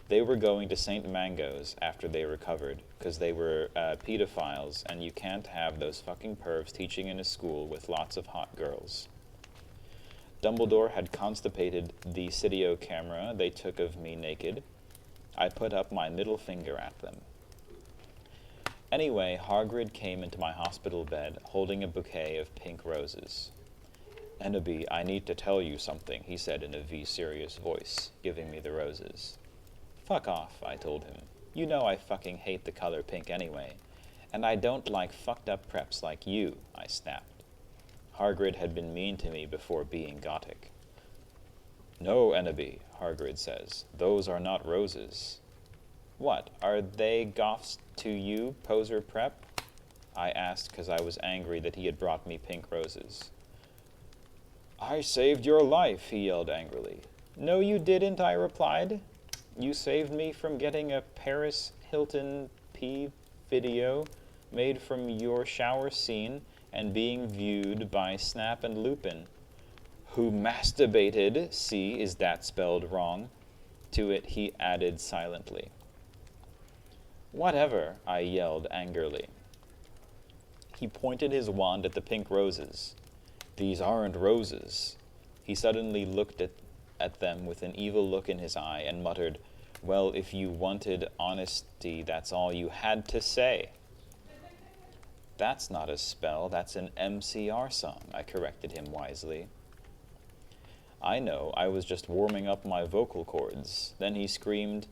They were going to St. Mango's after they recovered, because they were pedophiles, and you can't have those fucking pervs teaching in a school with lots of hot girls. Dumbledore had constipated the Cydio camera they took of me naked. I put up my middle finger at them. Anyway, Hagrid came into my hospital bed, holding a bouquet of pink roses. Ennaby, I need to tell you something, he said in a V-serious voice, giving me the roses. Fuck off, I told him. You know I fucking hate the color pink anyway. And I don't like fucked up preps like you, I snapped. Hargrid had been mean to me before being Gothic. No, Ennaby, Hargrid says. Those are not roses. What, are they goths to you, poser prep? I asked because I was angry that he had brought me pink roses. I saved your life, he yelled angrily. No, you didn't, I replied. You saved me from getting a Paris Hilton P video made from your shower scene and being viewed by Snap and Lupin, who masturbated, see, is that spelled wrong? To it he added silently. Whatever, I yelled angrily. He pointed his wand at the pink roses. These aren't roses. He suddenly looked at them with an evil look in his eye and muttered, well, if you wanted honesty, that's all you had to say. That's not a spell, that's an MCR song, I corrected him wisely. I know, I was just warming up my vocal cords. Then he screamed,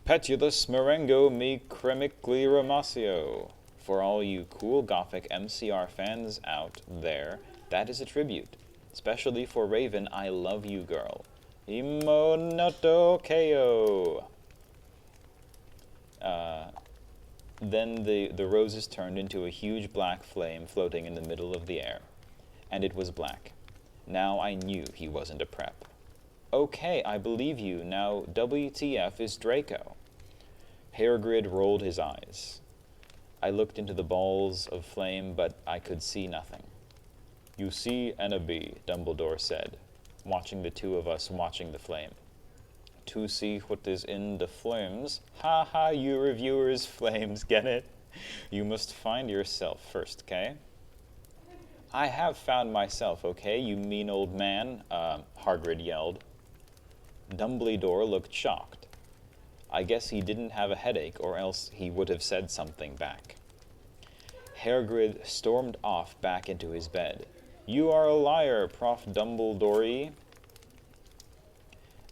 Petulus merengo mi cremically ramasio. For all you cool Gothic MCR fans out there, that is a tribute. Especially for Raven, I love you, girl. Imonoto Keo. Then the roses turned into a huge black flame floating in the middle of the air. And it was black. Now I knew he wasn't a prep. Okay, I believe you. Now WTF is Draco. Hargrid rolled his eyes. I looked into the balls of flame, but I could see nothing. You see, Ennaby, Dumbledore said, watching the two of us watching the flame. To see what is in the flames. Ha ha, you reviewers, flames, get it? You must find yourself first, okay? I have found myself, okay, you mean old man, Hargrid yelled. Dumbledore looked shocked. I guess he didn't have a headache, or else he would have said something back. Hargrid stormed off back into his bed. You are a liar, Prof. Dumbledore.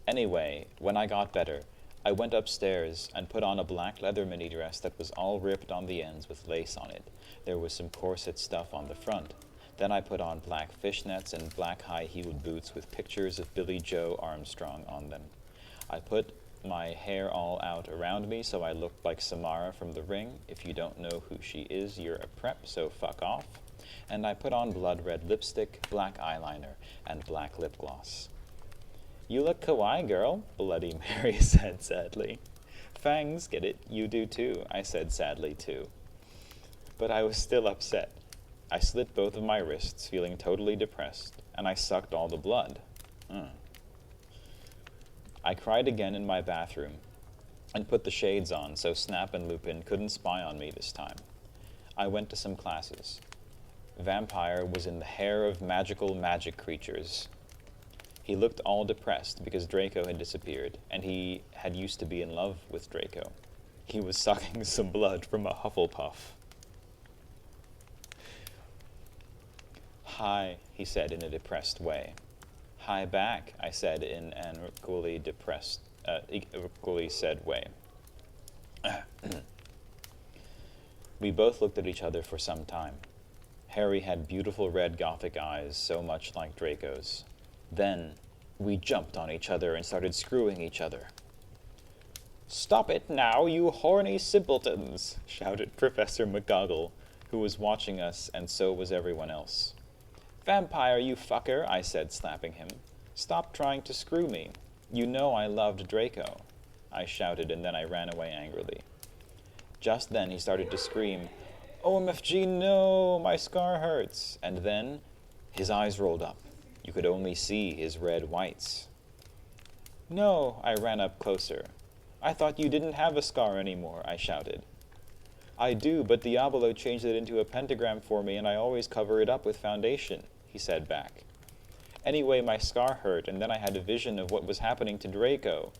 Anyway, when I got better, I went upstairs and put on a black leather mini dress that was all ripped on the ends with lace on it. There was some corset stuff on the front. Then I put on black fishnets and black high-heeled boots with pictures of Billy Joe Armstrong on them. I put my hair all out around me so I looked like Samara from The Ring. If you don't know who she is, you're a prep, so fuck off. And I put on blood-red lipstick, black eyeliner, and black lip gloss. You look kawaii, girl, Bloody Mary said sadly. Fangs, get it? You do too, I said sadly too. But I was still upset. I slit both of my wrists, feeling totally depressed, and I sucked all the blood. I cried again in my bathroom, and put the shades on so Snap and Lupin couldn't spy on me this time. I went to some classes. Vampire was in the hair of magical magic creatures. He looked all depressed because Draco had disappeared, and he had used to be in love with Draco. He was sucking some blood from a Hufflepuff. Hi, he said in a depressed way. Hi back, I said in an equally said way. We both looked at each other for some time. Harry had beautiful red Gothic eyes, so much like Draco's. Then, we jumped on each other and started screwing each other. Stop it now, you horny simpletons, shouted Professor McGoggle, who was watching us, and so was everyone else. Vampire, you fucker, I said, slapping him. Stop trying to screw me. You know I loved Draco, I shouted, and then I ran away angrily. Just then he started to scream, OMFG, no, my scar hurts. And then his eyes rolled up. You could only see his red whites. No, I ran up closer. I thought you didn't have a scar anymore, I shouted. I do, but Diablo changed it into a pentagram for me, and I always cover it up with foundation, he said back. Anyway, my scar hurt, and then I had a vision of what was happening to Draco.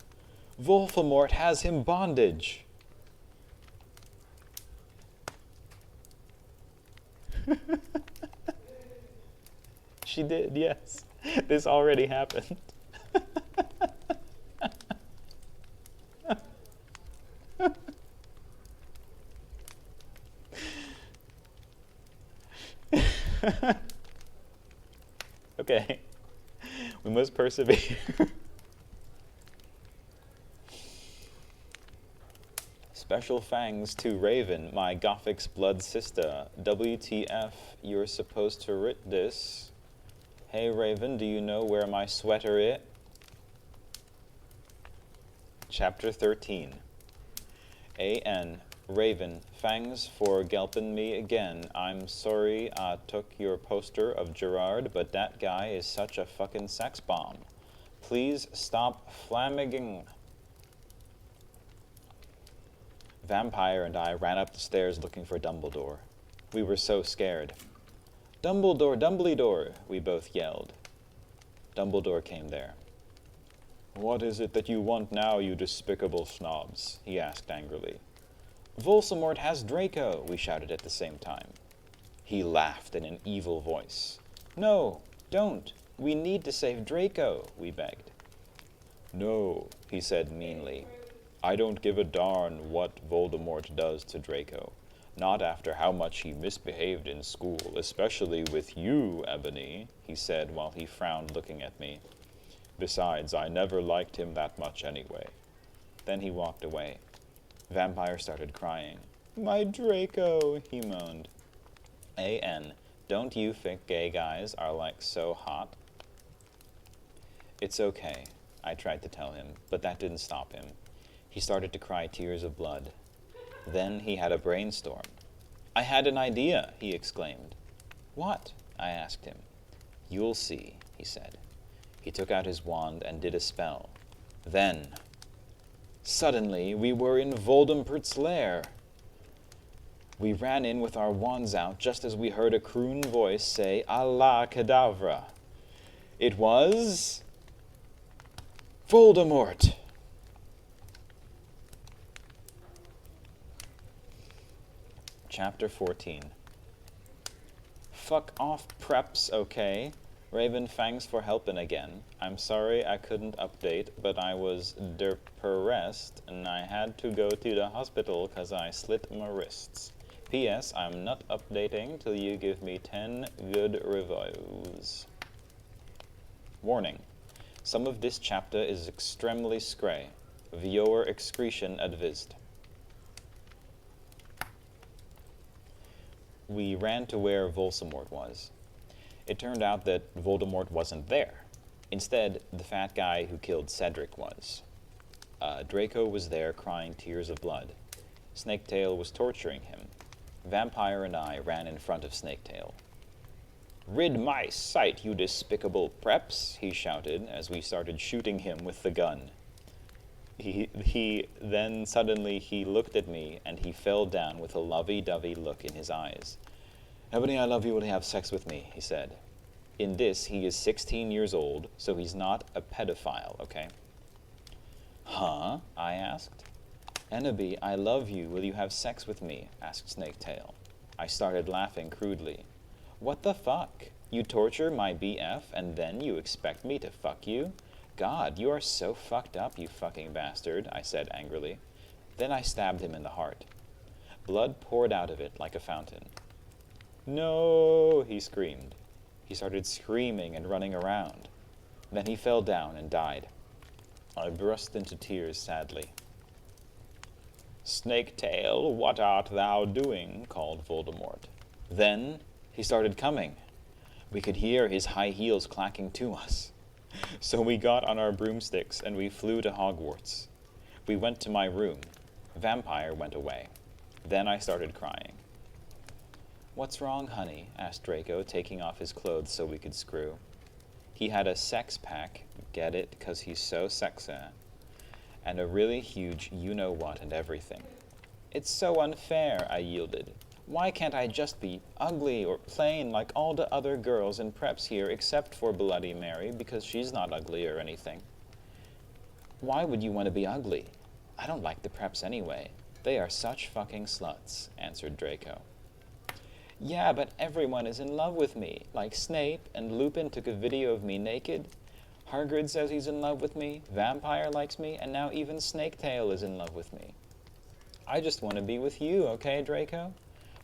Voldemort has him bondage! She did, yes. This already happened. Okay. We must persevere. Special thanks to Raven, my Gothic's blood sister. WTF, you're supposed to writ this. Hey Raven, do you know where my sweater is? Chapter 13. A.N. Raven, thanks for gelping me again. I'm sorry I took your poster of Gerard, but that guy is such a fucking sex bomb. Please stop flamming. Vampire and I ran up the stairs looking for Dumbledore. We were so scared. Dumbledore, Dumbledore, we both yelled. Dumbledore came there. What is it that you want now, you despicable snobs? He asked angrily. Voldemort has Draco, we shouted at the same time. He laughed in an evil voice. No, don't. We need to save Draco, we begged. No, he said meanly. I don't give a darn what Voldemort does to Draco. Not after how much he misbehaved in school, especially with you, Ebony, he said while he frowned looking at me. Besides, I never liked him that much anyway. Then he walked away. Vampire started crying. My Draco, he moaned. A.N., don't you think gay guys are like so hot? It's okay, I tried to tell him, but that didn't stop him. He started to cry tears of blood. Then he had a brainstorm. I had an idea, he exclaimed. What? I asked him. You'll see, he said. He took out his wand and did a spell. Then, suddenly, we were in Voldemort's lair. We ran in with our wands out just as we heard a croon voice say, Allah Kedavra. It was Voldemort. Chapter 14. Fuck off, preps, okay? Raven, thanks for helping again. I'm sorry I couldn't update, but I was depressed and I had to go to the hospital because I slit my wrists. P.S. I'm not updating till you give me 10 good reviews. Warning. Some of this chapter is extremely scray. Viewer excretion advised. We ran to where Voldemort was. It turned out that Voldemort wasn't there. Instead, the fat guy who killed Cedric was. Draco was there crying tears of blood. Snaketail was torturing him. Vampire and I ran in front of Snaketail. Rid my sight, you despicable preps, he shouted as we started shooting him with the gun. Then suddenly he looked at me and he fell down with a lovey-dovey look in his eyes. Ebony, I love you, will you have sex with me, he said. In this, he is 16 years old, so he's not a pedophile, okay? Huh? I asked. Ennaby, I love you, will you have sex with me? Asked Snaketail. I started laughing crudely. What the fuck? You torture my BF and then you expect me to fuck you? God, you are so fucked up, you fucking bastard, I said angrily. Then I stabbed him in the heart. Blood poured out of it like a fountain. No, he screamed. He started screaming and running around. Then he fell down and died. I burst into tears sadly. Snaketail, what art thou doing? Called Voldemort. Then he started coming. We could hear his high heels clacking to us. So we got on our broomsticks and we flew to Hogwarts. We went to my room. Vampire went away. Then I started crying. What's wrong, honey? Asked Draco, taking off his clothes so we could screw. He had a sex pack, get it, 'cause he's so sexy, and a really huge you-know-what and everything. It's so unfair, I yielded. Why can't I just be ugly or plain like all the other girls in preps here except for Bloody Mary because she's not ugly or anything? Why would you want to be ugly? I don't like the preps anyway. They are such fucking sluts, answered Draco. Yeah, but everyone is in love with me, like Snape, and Lupin took a video of me naked. Hagrid says he's in love with me, Vampire likes me, and now even Snaketail is in love with me. I just want to be with you, okay, Draco?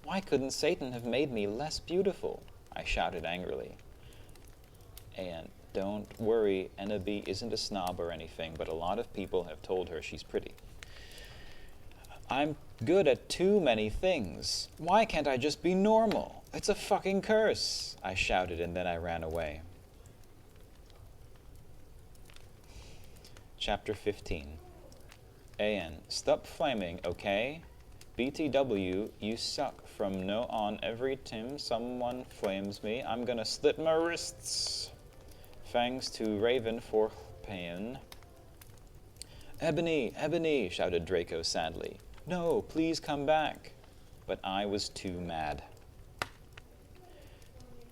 Why couldn't Satan have made me less beautiful? I shouted angrily. And don't worry, Ennaby isn't a snob or anything, but a lot of people have told her she's pretty. I'm good at too many things. Why can't I just be normal? It's a fucking curse, I shouted, and then I ran away. Chapter 15. AN, stop flaming, okay? BTW, you suck. From now on, every time someone flames me, I'm gonna slit my wrists. Thanks to Raven for paying. Ebony, Ebony, shouted Draco sadly. No, please come back. But I was too mad.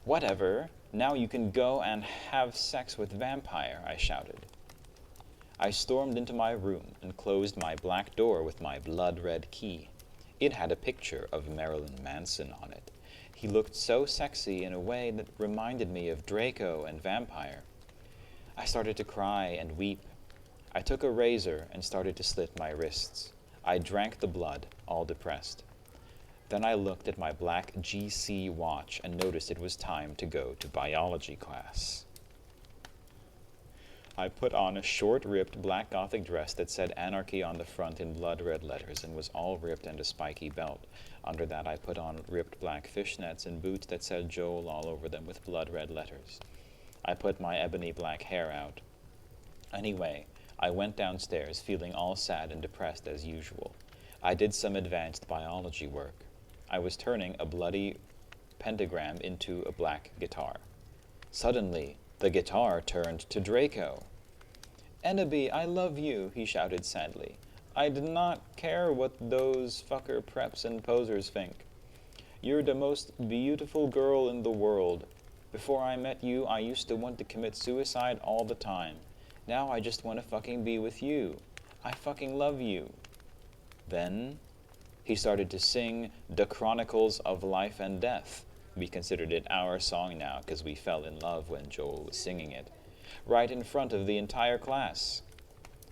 Whatever, now you can go and have sex with Vampire, I shouted. I stormed into my room and closed my black door with my blood-red key. It had a picture of Marilyn Manson on it. He looked so sexy in a way that reminded me of Draco and Vampire. I started to cry and weep. I took a razor and started to slit my wrists. I drank the blood, all depressed. Then I looked at my black GC watch and noticed it was time to go to biology class. I put on a short-ripped black gothic dress that said anarchy on the front in blood-red letters and was all ripped and a spiky belt. Under that I put on ripped black fishnets and boots that said Joel all over them with blood-red letters. I put my ebony black hair out. Anyway, I went downstairs feeling all sad and depressed as usual. I did some advanced biology work. I was turning a bloody pentagram into a black guitar. Suddenly, the guitar turned to Draco. Ennaby, I love you, he shouted sadly. I did not care what those fucker preps and posers think. You're the most beautiful girl in the world. Before I met you, I used to want to commit suicide all the time. Now I just want to fucking be with you. I fucking love you. Then he started to sing The Chronicles of Life and Death. We considered it our song now because we fell in love when Joel was singing it, right in front of the entire class.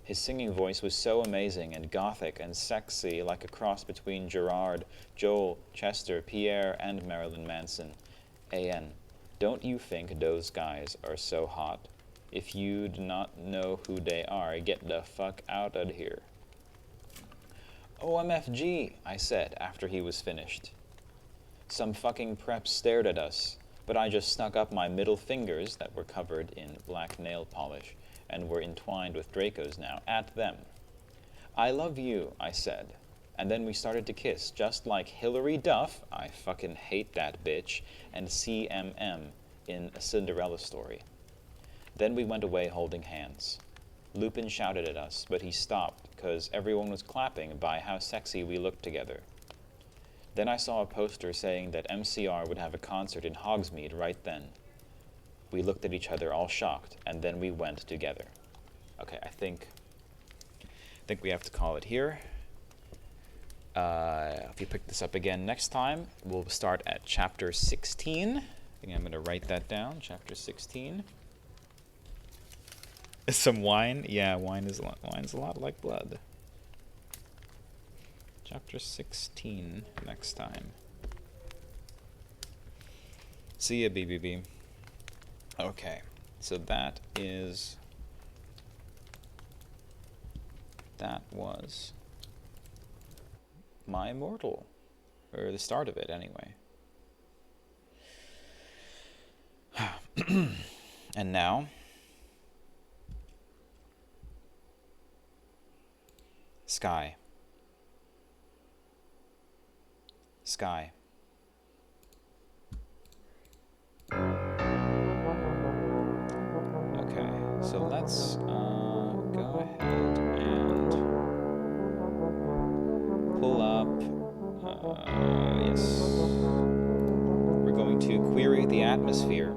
His singing voice was so amazing and gothic and sexy, like a cross between Gerard, Joel, Chester, Pierre, and Marilyn Manson. AN, don't you think those guys are so hot? If you do not know who they are, get the fuck out of here. OMFG, I said after he was finished. Some fucking preps stared at us, but I just snuck up my middle fingers that were covered in black nail polish and were entwined with Draco's now, at them. I love you, I said, and then we started to kiss, just like Hilary Duff, I fucking hate that bitch, and CMM in A Cinderella Story. Then we went away holding hands. Lupin shouted at us, but he stopped because everyone was clapping by how sexy we looked together. Then I saw a poster saying that MCR would have a concert in Hogsmeade right then. We looked at each other all shocked, and then we went together. Okay, I think we have to call it here. If you pick this up again next time, we'll start at chapter 16. I think I'm going to write that down, chapter 16. Some wine? Yeah, wine's a lot like blood. Chapter 16 next time. See ya, BBB. Okay, so that was My Immortal, or the start of it anyway. And now, Sky. Sky. Okay, so let's go ahead and pull up, yes, we're going to query the atmosphere.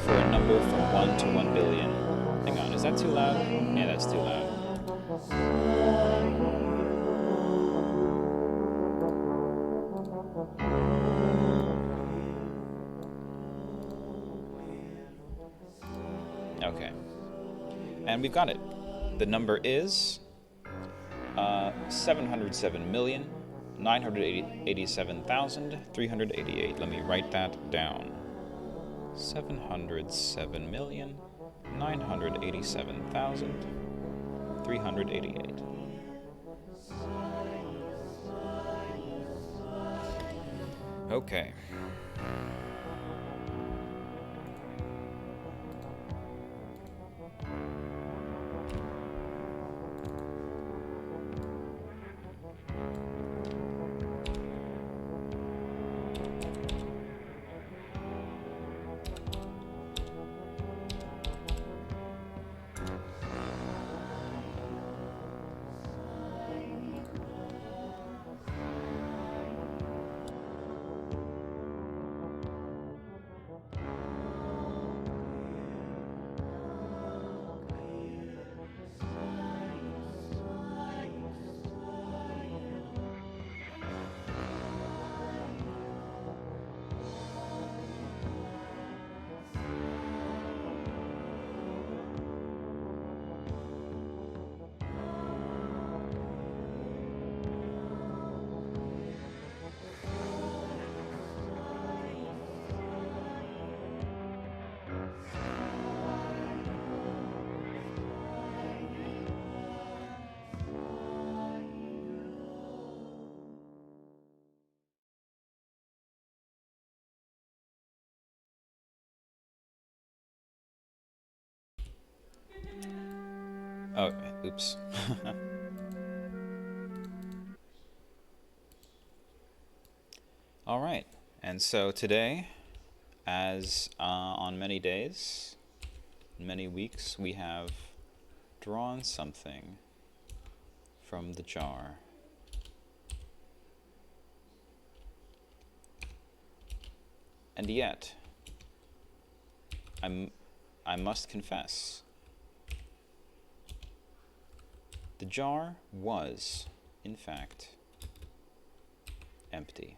For a number from 1 to 1 billion. Hang on, is that too loud? Yeah, that's too loud. Okay. And we've got it. The number is 707,987,388. Let me write that down. 707,987,388. Okay. Oh, oops. All right, and so today, as on many days, many weeks, we have drawn something from the jar. And yet, I must confess, the jar was, in fact, empty.